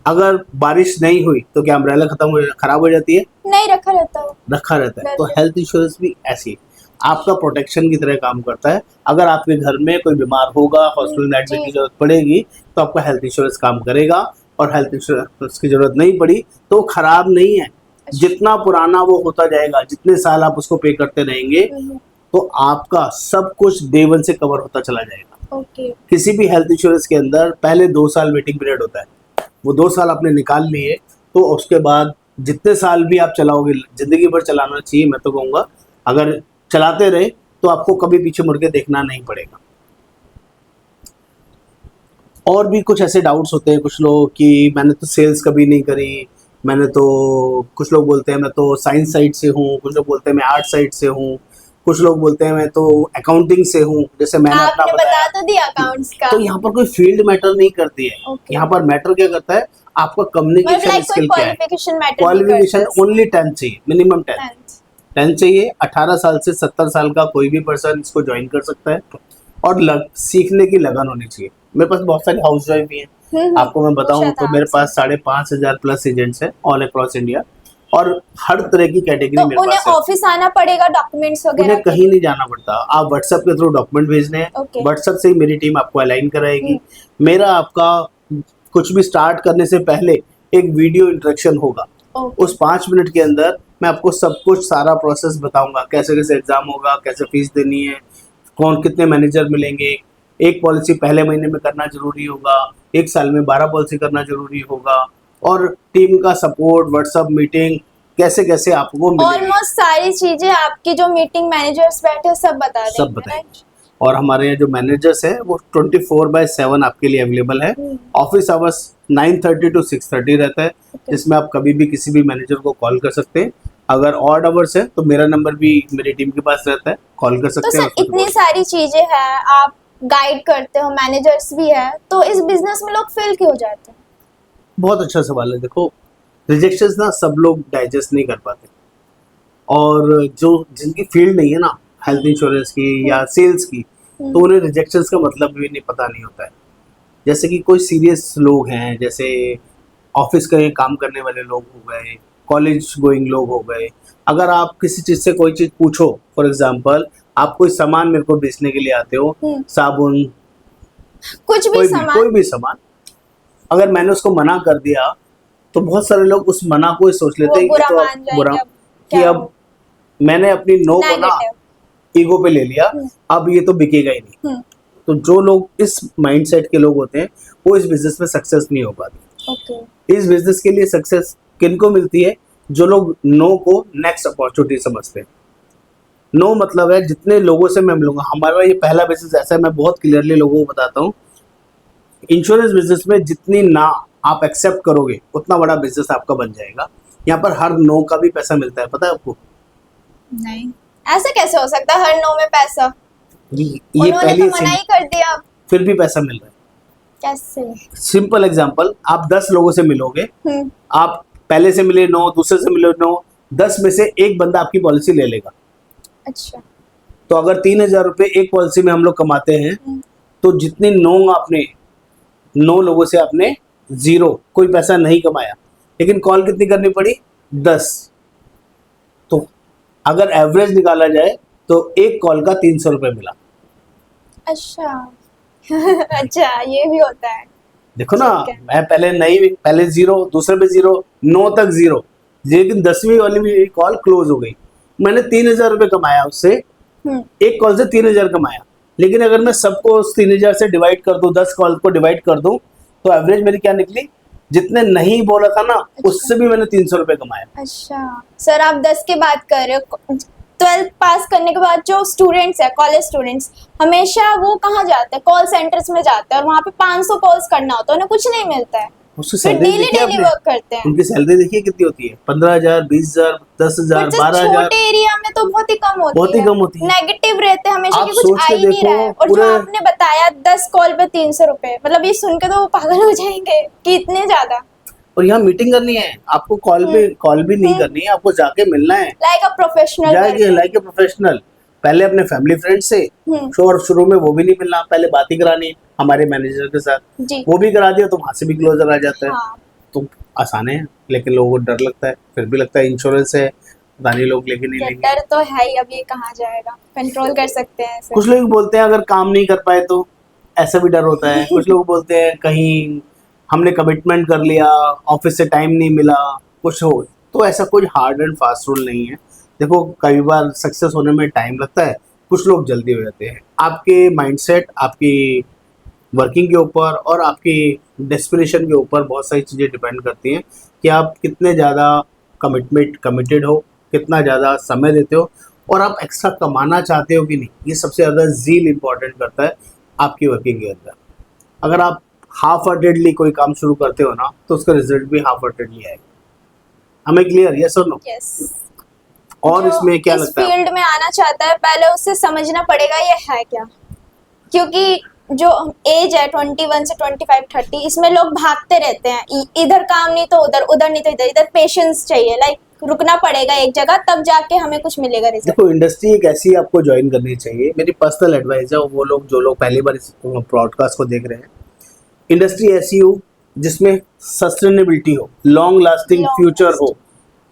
अगर बारिश नहीं हुई तो क्या अम्ब्रेला खराब हो जाती है? नहीं, रखा रहता है। रखा रहता है। तो हेल्थ इंश्योरेंस भी ऐसी आपका प्रोटेक्शन की तरह काम करता है। अगर आपके घर में कोई बीमार होगा, हॉस्पिटल में एडमिट की जरूरत पड़ेगी, तो आपका हेल्थ इंश्योरेंस काम करेगा। और हेल्थ इंश्योरेंस की जरूरत नहीं पड़ी तो खराब नहीं है, जितना पुराना वो होता जाएगा, जितने साल आप उसको पे करते रहेंगे, तो आपका सब कुछ डे वन से कवर होता चला जाएगा। ओके। किसी भी हेल्थ इंश्योरेंस के अंदर पहले 2 साल वेटिंग पीरियड होता है, वो 2 साल आपने निकाल लिए तो उसके बाद जितने साल भी आप चलाओगे, जिंदगी भर चलाना चाहिए मैं तो कहूँगा। अगर चलाते रहे तो आपको कभी पीछे मुड़ के देखना नहीं पड़ेगा। और भी कुछ ऐसे डाउट्स होते हैं कुछ लोगों की, मैंने तो सेल्स कभी नहीं करी, मैंने तो, कुछ लोग बोलते हैं मैं तो साइंस साइड से हूँ, कुछ लोग बोलते हैं मैं आर्ट साइड से हूँ, कुछ लोग बोलते हैं मैं तो अकाउंटिंग से हूँ। जैसे मैंने अपना आपने बताया, बता तो दिया अकाउंट्स का। तो यहाँ पर कोई फील्ड मैटर नहीं करती है। Okay. यहाँ पर मैटर क्या करता है, आपका कम्युनिकेशन स्किल क्या है। क्वालिफिकेशन ओनली 10 चाहिए, मिनिमम 10 चाहिए। 18 साल से 70 साल का कोई भी पर्सन इसको ज्वाइन कर सकता है। और सीखने की लगन होनी चाहिए। मेरे पास बहुत सारे हाउस वाइफ भी हैं, आपको मैं बताऊं तो मेरे पास 5,500 प्लस एजेंट्स हैं ऑल अक्रॉस इंडिया, और हर तरह की कैटेगरी तो मेरे उन्हें पास है। ऑफिस आना पड़ेगा डॉक्यूमेंट्स वगैरह? उन्हें कहीं नहीं जाना पड़ता, आप व्हाट्सएप के थ्रू डॉक्यूमेंट भेजने हैं, Okay. व्हाट्सएप से ही मेरी टीम आपको अलाइन कराएगी। मेरा आपका कुछ भी स्टार्ट करने से पहले एक वीडियो इंट्रोडक्शन होगा। Okay. उस 5 मिनट के अंदर मैं आपको सब कुछ, सारा प्रोसेस बताऊंगा, कैसे कैसे एग्जाम होगा, कैसे फीस देनी है, कौन कितने मैनेजर मिलेंगे, एक पॉलिसी पहले महीने में करना जरूरी होगा, एक साल में 12 पॉलिसी करना जरूरी होगा, और टीम का सपोर्ट, व्हाट्सएप मीटिंग कैसे कैसे आपको मिलेगी। ऑलमोस्ट सारी चीजें आपकी जो मीटिंग मैनेजर्स बैठे सब बता देंगे। सब बताएंगे। और हमारे यहाँ जो मैनेजर्स हैं वो 24/7 आपके लिए अवेलेबल है। ऑफिस आवर्स 9:30 to 6:30 रहता है, जिसमें आप कभी भी किसी भी मैनेजर को कॉल कर सकते हैं। अगर ऑड आवर्स है तो मेरा नंबर भी मेरी टीम के पास रहता है, कॉल कर सकते तो हैं। सर इतनी सारी चीजें हैं, आप गाइड करते हो, मैनेजर्स भी है, तो इस बिजनेस में लोग फेल क्यों हो जाते हैं? बहुत अच्छा सवाल है। देखो, रिजेक्शंस ना सब लोग डाइजेस्ट नहीं कर पाते, और जो जिनकी फील्ड नहीं है ना हेल्थ इंश्योरेंस की या सेल्स की, तो उन्हें रिजेक्शंस का मतलब भी नहीं पता नहीं होता है। जैसे कि कोई सीरियस लोग हैं, जैसे ऑफिस के काम करने वाले लोग हो गए, कॉलेज गोइंग लोग हो गए। अगर आप किसी चीज़ से कोई चीज़ पूछो, फॉर एग्जांपल आप कोई सामान मेरे को बेचने के लिए आते हो, साबुन, कुछ भी सामान, कोई भी सामान, अगर मैंने उसको मना कर दिया तो बहुत सारे लोग उस मना को सोच लेते हैं कि तो अब बुरा, कि अब मैंने अपनी नो को ना ईगो पे ले लिया, अब ये तो बिकेगा ही नहीं। तो जो लोग इस माइंडसेट के लोग होते हैं वो इस बिजनेस में सक्सेस नहीं हो पाते। इस बिजनेस के लिए सक्सेस किनको मिलती है? जो लोग नो को नेक्स्ट अपॉर्चुनिटी समझते हैं। नो मतलब है जितने लोगों से मैं मिलूंगा, हमारा ये पहला बिजनेस ऐसा है, मैं बहुत क्लियरली लोगों को बताता हूँ, इंश्योरेंस बिजनेस में जितनी ना आप एक्सेप्ट करोगे उतना बड़ा बिजनेस आपका बन जाएगा। यहाँ पर हर नो का भी पैसा मिलता है, पता है आपको? नहीं, ऐसा कैसे हो सकता है हर नो में पैसा? ये उन्होंने पहली तो मना ही कर दिया। फिर भी पैसा मिल रहा है। कैसे? सिंपल एग्जांपल, आप 10 लोगों से मिलोगे, हम्म। आप पहले से मिले 9, दूसरे से मिले 9, 10 में से एक बंदा आपकी पॉलिसी ले लेगा। अच्छा। तो अगर 3,000 रुपये एक पॉलिसी में हम लोग कमाते हैं, हम्म। तो जितने 9 लोगों से आपने जीरो, कोई पैसा नहीं कमाया, लेकिन कॉल कितनी करनी पड़ी? 10। तो अगर एवरेज निकाला जाए तो एक कॉल का 300 रुपये मिला। अच्छा। अच्छा, ये भी होता है। देखो ना, ठीक है। मैं पहले जीरो, दूसरे पे जीरो, 9 तक जीरो, लेकिन 10वीं वाली में कॉल क्लोज हो गई। मैंने 3,000 रुपये कमाया उससे, हम्म। एक कॉल से 3,000 कमाया। लेकिन अगर मैं सबको उस 3,000 से डिवाइड कर दूं, 10 कॉल को डिवाइड कर दूं, तो एवरेज मेरी क्या निकली? जितने नहीं बोला था ना, उससे भी मैंने 300 रुपये कमाया। अच्छा सर, आप 10 की बात कर रहे हो। 12th पास करने के बाद जो स्टूडेंट्स है, कॉलेज स्टूडेंट्स, हमेशा वो कहाँ जाते हैं? कॉल सेंटर्स में जाते हैं और वहाँ पे 500 कॉल्स करना होता है, उन्हें कुछ नहीं मिलता है। उसकी फिर सैलरी डेली देखी डेली आपने? वर्क करते हैं। उनकी सैलरी देखिए कितनी होती है? 15,000, 20,000, 10,000, बट 12,000। छोटे एरिया में तो बहुत ही कम होती बहुत ही कम होती है। नेगेटिव रहते हैं हमेशा आप कि कुछ सोच आ के ही नहीं देखो, रहा है। और जो पूरे आपने बताया 10 कॉल पे 300 रुपए, मतलब ये सुन के तो वो पागल हो जाएंगे कि इतने ज्यादा। और यहाँ मीटिंग करनी है आपको, कॉल भी नहीं करनी है आपको, जाके मिलना है, लाइक अ प्रोफेशनल जाके लाइक ए प्रोफेशनल। पहले अपने फैमिली फ्रेंड से, हम्म। और शुरू में वो भी नहीं मिलना, पहले बात ही करानी है हमारे मैनेजर के साथ। जी। वो भी करा दिया तो वहां से भी क्लोजर आ जाता है। हाँ। तो आसान है, लेकिन लोगों को डर लगता है, फिर भी लगता है इंश्योरेंस है, पता नहीं लोग लेके नहीं लेंगे। डर तो है ही, अब ये कहाँ जाएगा, कंट्रोल कर सकते हैं ऐसे। कुछ लोग बोलते हैं अगर काम नहीं कर पाए तो, ऐसा भी डर होता है। कुछ लोग बोलते हैं कहीं हमने कमिटमेंट कर लिया, ऑफिस से टाइम नहीं मिला, कुछ हो। तो ऐसा कोई हार्ड एंड फास्ट रूल नहीं है। देखो, कई बार सक्सेस होने में टाइम लगता है, कुछ लोग जल्दी हो जाते हैं। आपके माइंडसेट, आपकी वर्किंग के ऊपर और आपकी डेस्पिरेशन के ऊपर बहुत सारी चीज़ें डिपेंड करती हैं कि आप कितने ज़्यादा कमिटेड हो, कितना ज़्यादा समय देते हो, और आप एक्स्ट्रा कमाना चाहते हो कि नहीं। ये सबसे ज़्यादा ज़ील इम्पॉर्टेंट करता है आपकी वर्किंग के अंदर। अगर आप हाफ हार्टेडली कोई काम शुरू करते हो ना, तो उसका रिजल्ट भी हाफ हार्टेडली आएगा। हमें क्लियर? यस और नो? यस। और जो इसमें क्या इस लगता है? फील्ड में आना चाहता है, पहले उसे समझना पड़ेगा ये है क्या। क्योंकि जो एज है 21 से 25 30, इसमें लोग भागते रहते हैं, इधर काम नहीं तो उधर, उधर नहीं तो इधर। इधर पेशेंस चाहिए, लाइक रुकना पड़ेगा एक जगह, तब जाके हमें कुछ मिलेगा रिजल्ट। देखो, इंडस्ट्री एक ऐसी आपको ज्वाइन करनी चाहिए। मेरी पर्सनल एडवाइस है, वो लोग जो लोग पहली बार इस ब्रॉडकास्ट को देख रहे हैं, इंडस्ट्री ऐसी हो जिसमें सस्टेनेबिलिटी हो, लॉन्ग लास्टिंग Long फ्यूचर हो,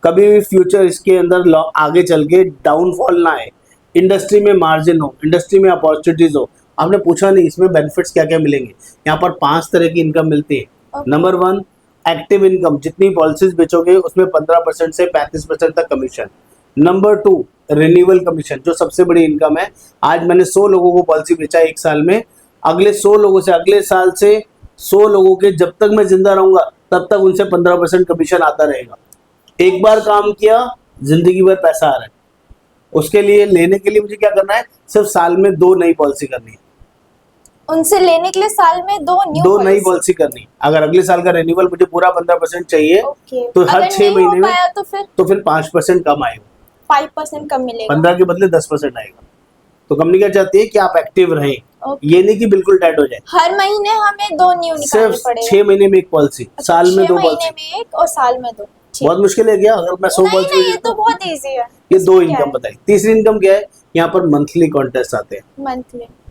कभी भी फ्यूचर इसके अंदर आगे चल के डाउनफॉल ना आए। इंडस्ट्री में मार्जिन हो, इंडस्ट्री में अपॉर्चुनिटीज हो। आपने पूछा नहीं इसमें बेनिफिट्स क्या क्या मिलेंगे। यहाँ पर 5 तरह की इनकम मिलती है। Okay. नंबर 1, एक्टिव इनकम, जितनी पॉलिसीज बेचोगे उसमें 15% से 35% तक कमीशन। नंबर 2, रिन्यूअल कमीशन, जो सबसे बड़ी इनकम है। आज मैंने 100 लोगों को पॉलिसी बेचा एक साल में, अगले 100 लोगों से, अगले साल से 100 लोगों के, जब तक मैं जिंदा रहूंगा तब तक उनसे 15% कमीशन आता रहेगा। एक बार काम किया, जिंदगी भर पैसा आ रहा है। उसके लिए, लेने के लिए मुझे क्या करना है? सिर्फ साल में 2 नई पॉलिसी करनी है। उनसे लेने के लिए साल में 2 नई पॉलिसी करनी है। अगर अगले साल का रिन्यूअल मुझे पूरा 15% चाहिए, ओके। तो हर अगर 6 नहीं हो महीने में पाया तो फिर 5% कम आएगा। 5% कम मिलेगा। 15 के बदले 10% आएगा। तो कंपनी क्या चाहती है कि आप एक्टिव रहें, Okay. ये नहीं कि बिल्कुल डेड हो जाए। हर महीने हमें 2 न्यू निकालने सिर्फ पड़ेगा। 6 महीने में एक पॉलिसी, साल में 2 6 पॉलिसी। महीने में एक और साल में 2। बहुत मुश्किल है क्या? अगर मैं 100 नहीं पॉलिसी नहीं, ये तो बहुत इजी है। ये 2 इसमें क्या इनकम है? बताई। तीसरी इनकम क्या है? यहाँ पर मंथली कॉन्टेस्ट आते हैं।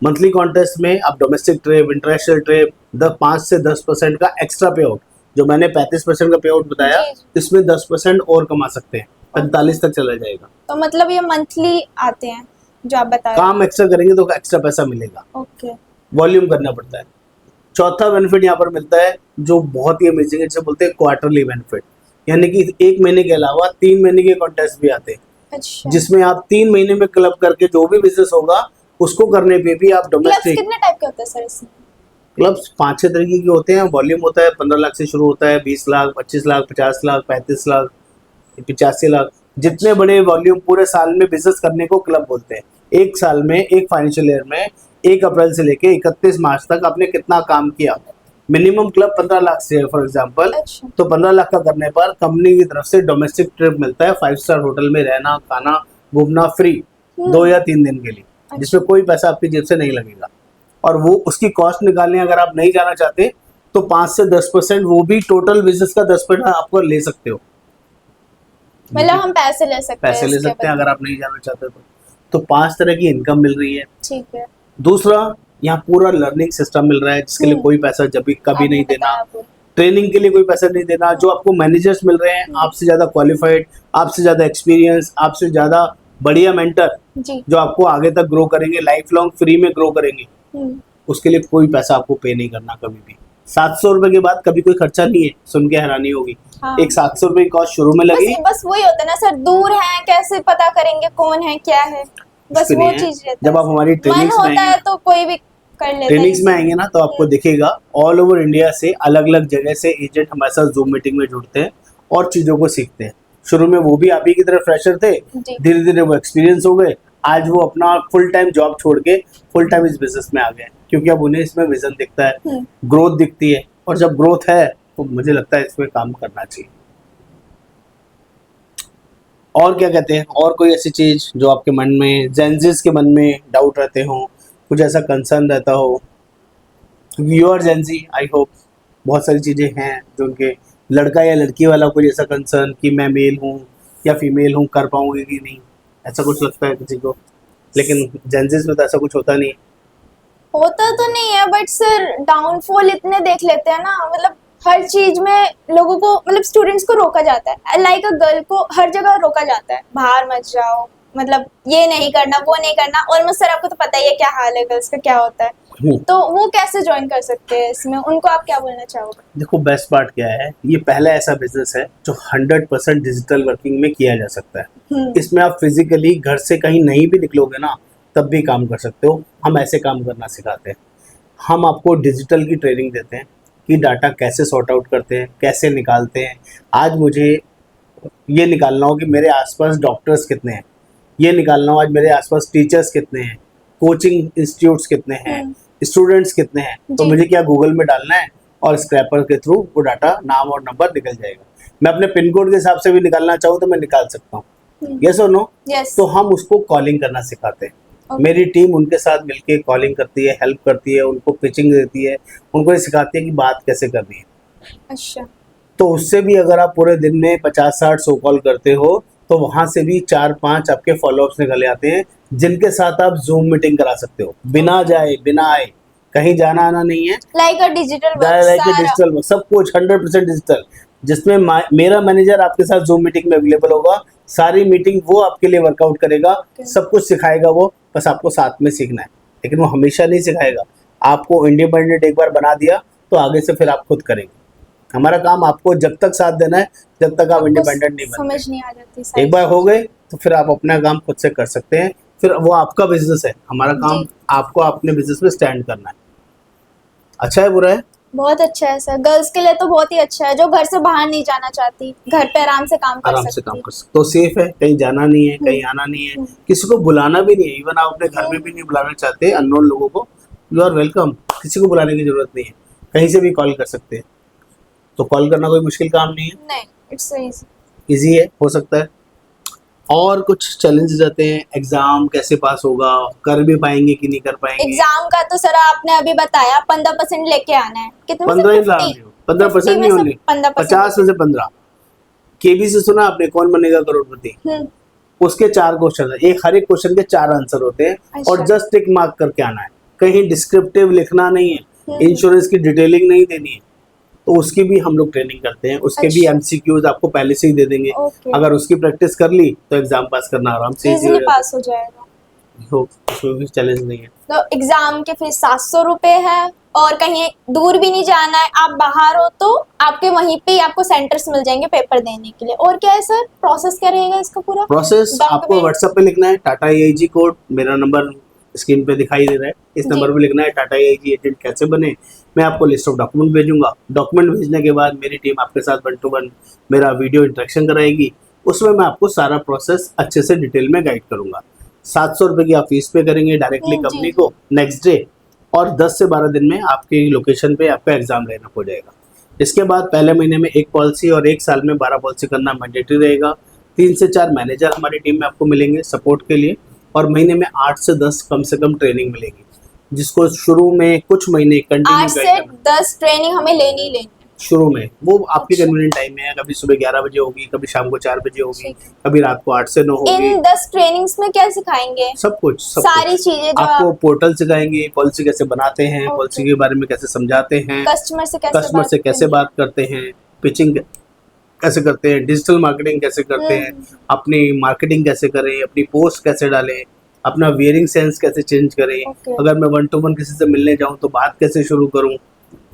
मंथली कॉन्टेस्ट में आप डोमेस्टिक ट्रिप, इंटरनेशनल ट्रिप, 5 से 10% का एक्स्ट्रा पे आउट, जो मैंने 35% का पे आउट बताया, जी। इसमें 10% और कमा सकते हैं, 45 तक चला जाएगा। तो मतलब ये मंथली आते हैं जो आप बता रहे काम एक्स्ट्रा करेंगे तो एक्स्ट्रा पैसा मिलेगा। ओके। वॉल्यूम करना पड़ता है। चौथा बेनिफिट यहाँ पर मिलता है जो बहुत ही अमेजिंग है, जिसे बोलते हैं क्वार्टरली बेनिफिट, यानी कि 1 महीने के अलावा 3 महीने के कॉन्टेस्ट भी आते हैं। अच्छा। जिसमें आप 3 महीने में क्लब करके जो भी बिजनेस होगा उसको करने पे भी आप क्लब्स डोमेस्टिक। कितने टाइप के होते हैं सर इसमें? क्लब्स 5-6 तरीके के होते हैं। वॉल्यूम होता है 15 लाख से शुरू होता है, 20 लाख, 25 लाख, 50 लाख, 35 लाख, 85 लाख। जितने बड़े वॉल्यूम पूरे साल में बिजनेस करने को क्लब बोलते हैं। एक साल में, एक फाइनेंशियल ईयर में 1 अप्रैल से लेके 31 मार्च तक आपने कितना काम किया। मिनिमम क्लब 15 लाख से है फॉर एग्जांपल। अच्छा। तो 15 लाख का करने पर कंपनी की तरफ से डोमेस्टिक ट्रिप मिलता है, 5 स्टार होटल में रहना, खाना, घूमना फ्री 2 या 3 दिन के लिए, जिसमें कोई पैसा आपकी जेब से नहीं लगेगा। और वो उसकी कॉस्ट निकालने अगर आप नहीं जाना चाहते तो 5 से 10% वो भी टोटल बिजनेस का 10% आपको ले सकते हो। मतलब हम पैसे ले सकते हैं पैसे ले इसके सकते हैं बदले। अगर आप नहीं जाना चाहते तो 5 तरह की इनकम मिल रही है। ठीक है। दूसरा, यहाँ पूरा लर्निंग सिस्टम मिल रहा है जिसके लिए कोई पैसा जब भी कभी आपने नहीं देना, बताया पूरा। ट्रेनिंग के लिए कोई पैसा नहीं देना। जो आपको मैनेजर्स मिल रहे हैं आपसे ज़्यादा क्वालिफाइड, आपसे ज़्यादा एक्सपीरियंस, आपसे ज़्यादा बढ़िया मेंटर जी। जो आपको आगे तक ग्रो करेंगे, लाइफ लॉन्ग फ्री में ग्रो करेंगे, हम्म। उसके लिए कोई पैसा आपको पे नहीं करना कभी भी। 700 रुपए के बाद कभी कोई खर्चा नहीं है, सुन के हैरानी होगी। हाँ। एक 700 रुपए की कॉस्ट शुरू में लगी, बस वही होता है ना सर, दूर है कैसे पता करेंगे कौन है क्या है, बस कुछ भी वो नहीं है। चीज रहता जब आप हमारी मन ट्रेनिंग्स में होता है आएंगे, तो कोई भी कर लेता है ट्रेनिंग्स में इसे। आएंगे ना तो आपको दिखेगा ऑल ओवर इंडिया से अलग अलग जगह से एजेंट हमारे साथ जूम मीटिंग में जुड़ते हैं और चीज़ों को सीखते हैं। शुरू में वो भी आप ही की तरह फ्रेशर थे, जी। धीरे धीरे वो एक्सपीरियंस हो गए, आज वो अपना फुल टाइम जॉब छोड़ के फुल टाइम इस बिजनेस में आ गए क्योंकि अब उन्हें इसमें विजन दिखता है, ग्रोथ दिखती है, और जब ग्रोथ है तो मुझे लगता है इसमें काम करना चाहिए। और क्या कहते हैं, और कोई ऐसी चीज जो आपके मन में, जेंजिस के मन में डाउट रहते हो, कुछ ऐसा कंसर्न रहता हो? You are Gen Z, I hope बहुत सारी चीजें हैं जो उनके लड़का या लड़की वाला कोई ऐसा कंसर्न कि मैं मेल हूँ या फीमेल हूँ, कर पाऊंगी कि नहीं, ऐसा कुछ लगता है किसी को। लेकिन जेंजिस में तो ऐसा कुछ होता नहीं है। होता तो नहीं है बट सर डाउनफॉल इतने देख लेते हैं ना, मतलब हर चीज में लोगों को, मतलब स्टूडेंट्स को रोका जाता है, लाइक अ गर्ल को हर जगह रोका जाता है, बाहर मत जाओ, मतलब ये नहीं करना वो नहीं करना। ऑलमोस्ट सर आपको तो पता ही है क्या हाल है गर्ल्स का, क्या होता है, तो वो कैसे ज्वाइन कर सकते हैं इसमें, उनको आप क्या बोलना चाहोगे? देखो बेस्ट पार्ट क्या है, ये पहला ऐसा बिजनेस है जो 100% डिजिटल वर्किंग में किया जा सकता है। इसमें आप फिजिकली घर से कहीं नहीं भी निकलोगे ना तब भी काम कर सकते हो। हम ऐसे काम करना सिखाते हैं, हम आपको डिजिटल की ट्रेनिंग देते हैं कि डाटा कैसे सॉर्ट आउट करते हैं, कैसे निकालते हैं। आज मुझे ये निकालना हो कि मेरे आसपास डॉक्टर्स कितने हैं, ये निकालना हो आज मेरे आसपास टीचर्स कितने हैं, कोचिंग इंस्टीट्यूट्स कितने हैं, स्टूडेंट्स कितने हैं, तो जी। मुझे क्या गूगल में डालना है और स्क्रैपर के थ्रू वो डाटा, नाम और नंबर निकल जाएगा। मैं अपने पिन कोड के हिसाब से भी निकालना चाहूँ तो मैं निकाल सकता हूँ, यस और नो। यस। तो हम उसको कॉलिंग करना सिखाते हैं। मेरी टीम उनके साथ मिलके कॉलिंग करती है, हेल्प करती है, उनको पिचिंग देती है, उनको ये सिखाती है कि बात कैसे करनी है। अच्छा। तो उससे भी अगर आप पूरे दिन में 50-60 सो कॉल करते हो तो वहां से भी 4-5 आपके फॉलोअप्स निकल आते हैं जिनके साथ आप जूम मीटिंग करा सकते हो बिना जाए, बिना आए, कहीं जाना आना नहीं है। Like a digital digital work, सब कुछ 100% डिजिटल, जिसमें मेरा मैनेजर आपके साथ जूम मीटिंग में अवेलेबल होगा। सारी मीटिंग वो आपके लिए वर्कआउट करेगा, सब कुछ सिखाएगा वो, बस आपको साथ में सीखना है। लेकिन वो हमेशा नहीं सिखाएगा, आपको इंडिपेंडेंट एक बार बना दिया तो आगे से फिर आप खुद करेंगे। हमारा काम आपको जब तक साथ देना है जब तक आप इंडिपेंडेंट नहीं बनते। समझ नहीं आ जाती एक बार हो गए तो फिर आप अपना काम खुद से कर सकते हैं, फिर वो आपका बिजनेस है। हमारा काम जी। आपको अपने बिजनेस में स्टैंड करना है। अच्छा है बुरा है? बहुत अच्छा है सर, गर्ल्स के लिए तो बहुत ही अच्छा है, जो घर से बाहर नहीं जाना चाहती, घर पे आराम से काम कर आराम से सकती। काम कर सकते, तो सेफ है, कहीं जाना नहीं है, कहीं आना नहीं है, किसी को बुलाना भी नहीं है। इवन आप अपने घर में भी नहीं बुलाना चाहते अननोन लोगों को, यू आर वेलकम, किसी को बुलाने की जरूरत नहीं है, कहीं से भी कॉल कर सकते हैं। तो कॉल करना कोई मुश्किल काम नहीं है, नहीं, इट्स इजी। इजी है, हो सकता है। और कुछ चैलेंजेस रहते हैं, एग्जाम कैसे पास होगा, कर भी पाएंगे कि नहीं कर पाएंगे। एग्जाम का तो सर आपने अभी बताया 15% लेके आना है, कितने 15 ही ला रही हो, 15% नहीं होने, 50 में से 15। केबी से सुना आपने, कौन बनेगा करोड़पति? उसके 4 क्वेश्चन है, एक हर एक क्वेश्चन के 4 आंसर होते हैं। अच्छा। और जस्ट टिक मार्क करके आना है, कहीं डिस्क्रिप्टिव लिखना नहीं है, इंश्योरेंस की डिटेलिंग नहीं देनी है। तो उसकी भी हम लोग ट्रेनिंग करते हैं, उसके भी अच्छा। एमसीक्यूज आपको पहले से ही दे देंगे। ओके। अगर उसकी प्रैक्टिस कर ली तो एग्जाम पास करना आराम से इजी हो इजीली जाता पास हो जाएगा। है। उसमें भी चैलेंज नहीं है। तो एग्जाम के फीस 700 रुपए है, और कहीं दूर भी नहीं जाना है, आप बाहर हो तो आपके वहीं पे ही आपको सेंटर्स मिल जाएंगे पेपर देने के लिए। और क्या है सर, प्रोसेस क्या रहेगा इसका पूरा? प्रोसेस आपको Document? व्हाट्सएप पे लिखना है, टाटा AIG कोड, मेरा नंबर स्क्रीन पे दिखाई दे रहा है, इस नंबर पे लिखना है टाटा AIG एजेंट कैसे बने। मैं आपको लिस्ट ऑफ डॉक्यूमेंट भेजूंगा। डॉक्यूमेंट भेजने के बाद मेरी टीम आपके साथ 1 to 1 मेरा वीडियो इंटरेक्शन कराएगी, उसमें मैं आपको सारा प्रोसेस अच्छे से डिटेल में गाइड करूंगा। 700 रुपये की आप फीस पे करेंगे डायरेक्टली कंपनी को नेक्स्ट डे, और 10 से 12 दिन में आपकी लोकेशन पे आपका एग्जाम लेना हो जाएगा। इसके बाद पहले महीने में 1 पॉलिसी और 1 साल में 12 पॉलिसी करना मैंडेटरी रहेगा। 3 से 4 मैनेजर हमारी टीम में आपको मिलेंगे सपोर्ट के लिए, और महीने में 8 से 10 कम से कम ट्रेनिंग मिलेगी। जिसको शुरू में कुछ महीने 8 कंटिन्यू से 10 ट्रेनिंग हमें लेनी ही लेनी है। शुरू में वो आपके अच्छा। कन्वीनियंट टाइम में है, कभी सुबह 11 बजे होगी, कभी शाम को 4 बजे होगी, ठीक है। कभी रात को 8 से 9 होगी। इन 10 ट्रेनिंग्स में क्या सिखाएंगे? सब कुछ सारी चीजें जो आपको पोर्टल सिखाएंगे, पॉलिसी कैसे बनाते हैं, ओके। पॉलिसी के बारे में कैसे समझाते हैं, कस्टमर से कैसे कस्टमर से कैसे बात करते हैं, पिचिंग कैसे करते हैं, डिजिटल मार्केटिंग कैसे करते हैं, अपनी मार्केटिंग कैसे करें, अपनी पोस्ट कैसे डालें, अपना वियरिंग सेंस कैसे चेंज करें, ओके। अगर मैं 1 to 1 किसी से मिलने जाऊं तो बात कैसे शुरू करूं,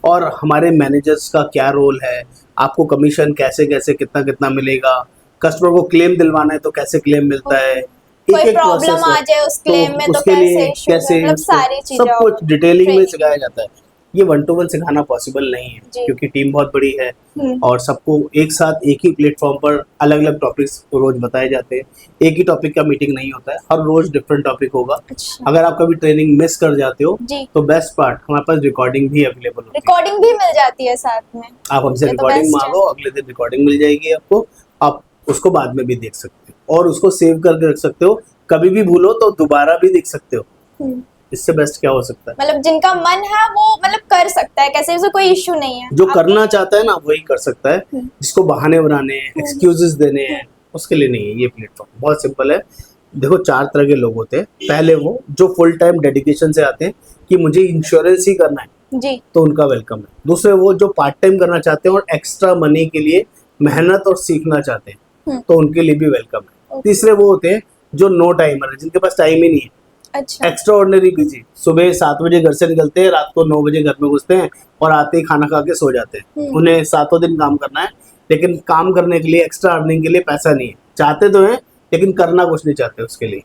और हमारे मैनेजर्स का क्या रोल है, आपको कमीशन कैसे कैसे कितना कितना मिलेगा, कस्टमर को क्लेम दिलवाना है तो कैसे क्लेम मिलता है, कोई प्रॉब्लम आ जाए उस क्लेम में तो उसके लिए कैसे इश्यू कैसे मतलब सारी चीजें सब कुछ डिटेलिंग में training। सिखाया जाता है। ये 1 to 1 सिखाना पॉसिबल नहीं है जी। क्योंकि टीम बहुत बड़ी है हम्म। और सबको एक साथ एक ही प्लेटफॉर्म पर अलग अलग टॉपिक्स रोज बताए जाते हैं। एक ही टॉपिक का मीटिंग नहीं होता है, हर रोज डिफरेंट टॉपिक होगा। अच्छा। अगर आप कभी ट्रेनिंग मिस कर जाते हो जी। तो बेस्ट पार्ट हमारे पास रिकॉर्डिंग भी अवेलेबल होती है। रिकॉर्डिंग भी मिल जाती है साथ में। आप हमसे ये तो रिकॉर्डिंग best है। मांगो, अगले दिन रिकॉर्डिंग मिल जाएगी आपको, आप उसको बाद में भी देख सकते हो और उसको सेव करके रख सकते हो, कभी भी भूलो तो दोबारा भी देख सकते हो। हम्म। इससे बेस्ट क्या हो सकता है? मतलब जिनका मन है वो मतलब कर सकता है, कैसे उसे कोई इश्यू नहीं है। जो आप- करना चाहता है ना वही कर सकता है, हम्म। जिसको बहाने बनाने हैं, एक्सक्यूजेस देने हैं, उसके लिए नहीं है ये प्लेटफॉर्म। बहुत सिंपल है। देखो 4 तरह के लोग होते हैं। पहले वो जो फुल टाइम डेडिकेशन से आते हैं कि मुझे इंश्योरेंस ही करना है, जी। तो उनका वेलकम है। दूसरे वो जो पार्ट टाइम करना चाहते हैं और एक्स्ट्रा मनी के लिए मेहनत और सीखना चाहते हैं, तो उनके लिए भी वेलकम है। ओके। तीसरे वो होते हैं जो नो टाइमर है, जिनके पास टाइम ही नहीं है, अच्छा। एक्स्ट्रा ऑर्डिनरी बिजी, सुबह 7 बजे घर से निकलते हैं, रात को 9 बजे घर में घुसते हैं और आते ही खाना खा के सो जाते हैं। उन्हें 7 दिन काम करना है, लेकिन काम करने के लिए एक्स्ट्रा अर्निंग के लिए पैसा नहीं है। चाहते तो हैं लेकिन करना कुछ नहीं चाहते उसके लिए।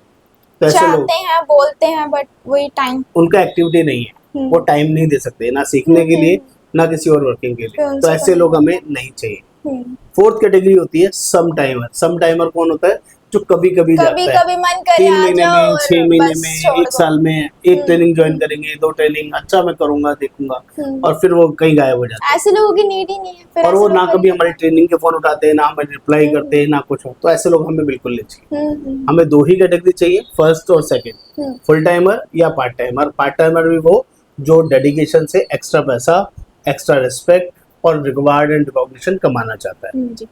तो ऐसे लोग, चाहते हैं बोलते हैं बट वही टाइम उनका एक्टिविटी नहीं है, वो टाइम नहीं दे सकते ना सीखने के लिए ना किसी और वर्किंग के फिर लिए, उनसे तो ऐसे लोग हमें नहीं चाहिए। हम्म। फोर्थ कैटेगरी होती है सम टाइमर। सम टाइमर कौन होता है? जो कभी कभी जाता है, कभी मन करे 3 आ महीने जाओ में, और 6 महीने बस में, छोड़ 1 दो। साल में, एक ट्रेनिंग ज्वाइन करेंगे, 2 ट्रेनिंग, अच्छा मैं करूंगा देखूंगा, और फिर वो कहीं गायब हो जाते ऐसे लोगों की नीड ही नहीं है फिर हैं। और ऐसे वो लोग ना करेंगे कभी हमारी ट्रेनिंग के फोन उठाते हैं, ना हमें रिप्लाई करते हैं, ना कुछ हो। तो ऐसे लोग हमें बिल्कुल नहीं चाहिए। हमें 2 ही कैटेगरी चाहिए, फर्स्ट और सेकंड, फुल टाइमर या पार्ट टाइमर। पार्ट टाइमर भी वो जो डेडिकेशन से एक्स्ट्रा पैसा, एक्स्ट्रा रिस्पेक्ट और रिवार्ड एंड रिकॉग्निशन कमाना चाहता है। जी।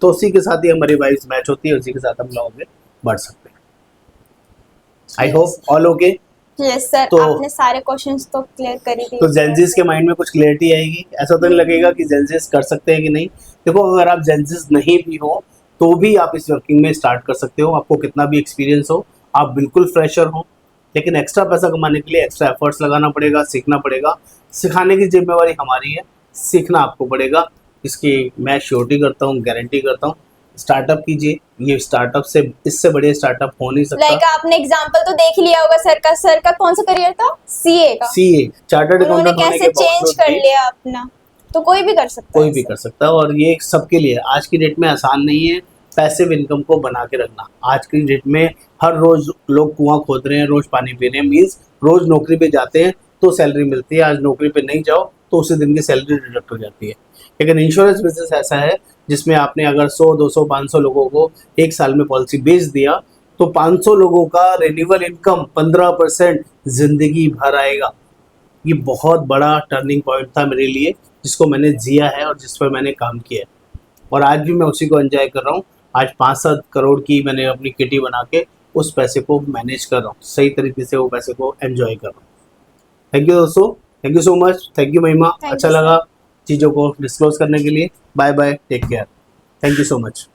तो उसी के साथ ही हमारी वाइब्स मैच होती है, उसी के साथ हम लोग आगे बढ़ सकते हैं। I hope all okay. Yes sir, तो- आपने सारे क्वेश्चंस तो क्लियर कर ही दिए। तो जेंजिस के माइंड में कुछ क्लियरिटी आएगी। ऐसा तो नहीं लगेगा कि जेंजिस कर सकते हैं कि नहीं। देखो अगर आप जेंजिस नहीं भी हो तो भी आप इस वर्किंग में स्टार्ट कर सकते हो। आपको कितना भी एक्सपीरियंस हो, आप बिल्कुल फ्रेशर हो, लेकिन एक्स्ट्रा पैसा कमाने के लिए एक्स्ट्रा एफर्ट्स लगाना पड़ेगा, सीखना पड़ेगा। सिखाने की जिम्मेवारी हमारी है, सीखना आपको पड़ेगा। इसकी मैं श्योरिटी करता हूँ, गारंटी करता हूँ। स्टार्टअप कीजिए, ये स्टार्टअप से इससे बड़े स्टार्टअप हो नहीं सकता। लाइक आपने एग्जांपल तो देख लिया होगा सर का। सर का कौन सा करियर था? सीए का। सीए, चार्टर्ड उन्होंने अकाउंटेंट होने कैसे के चेंज बावजूद कर भी लिया अपना, तो कोई भी कर सकता है। कोई भी कर सकता है, और ये सबके लिए आज की डेट में आसान नहीं है पैसिव इनकम को बना के रखना। आज की डेट में हर रोज लोग कुआं खोद रहे हैं, रोज पानी पी रहे हैं, मीन्स रोज नौकरी पे जाते हैं तो सैलरी मिलती है। आज नौकरी पे नहीं जाओ तो उसी दिन की सैलरी डिडक्ट हो जाती है। लेकिन इंश्योरेंस बिजनेस ऐसा है जिसमें आपने अगर 100, 200, 500 लोगों को एक साल में पॉलिसी बेच दिया तो 500 लोगों का रिन्यूअल इनकम 15% जिंदगी भर आएगा। ये बहुत बड़ा टर्निंग पॉइंट था मेरे लिए, जिसको मैंने जिया है और जिस पर मैंने काम किया है, और आज भी मैं उसी को एंजॉय कर रहा हूँ। आज 5-7 करोड़ की मैंने अपनी किटी बना के उस पैसे को मैनेज कर रहा हूँ, सही तरीके से वो पैसे को एंजॉय कर रहा हूँ। थैंक यू दोस्तों, thank you so much, thank you महिमा। Thank अच्छा you, लगा चीज़ों को डिस्क्लोज करने के लिए। Bye bye, take care, thank you so much.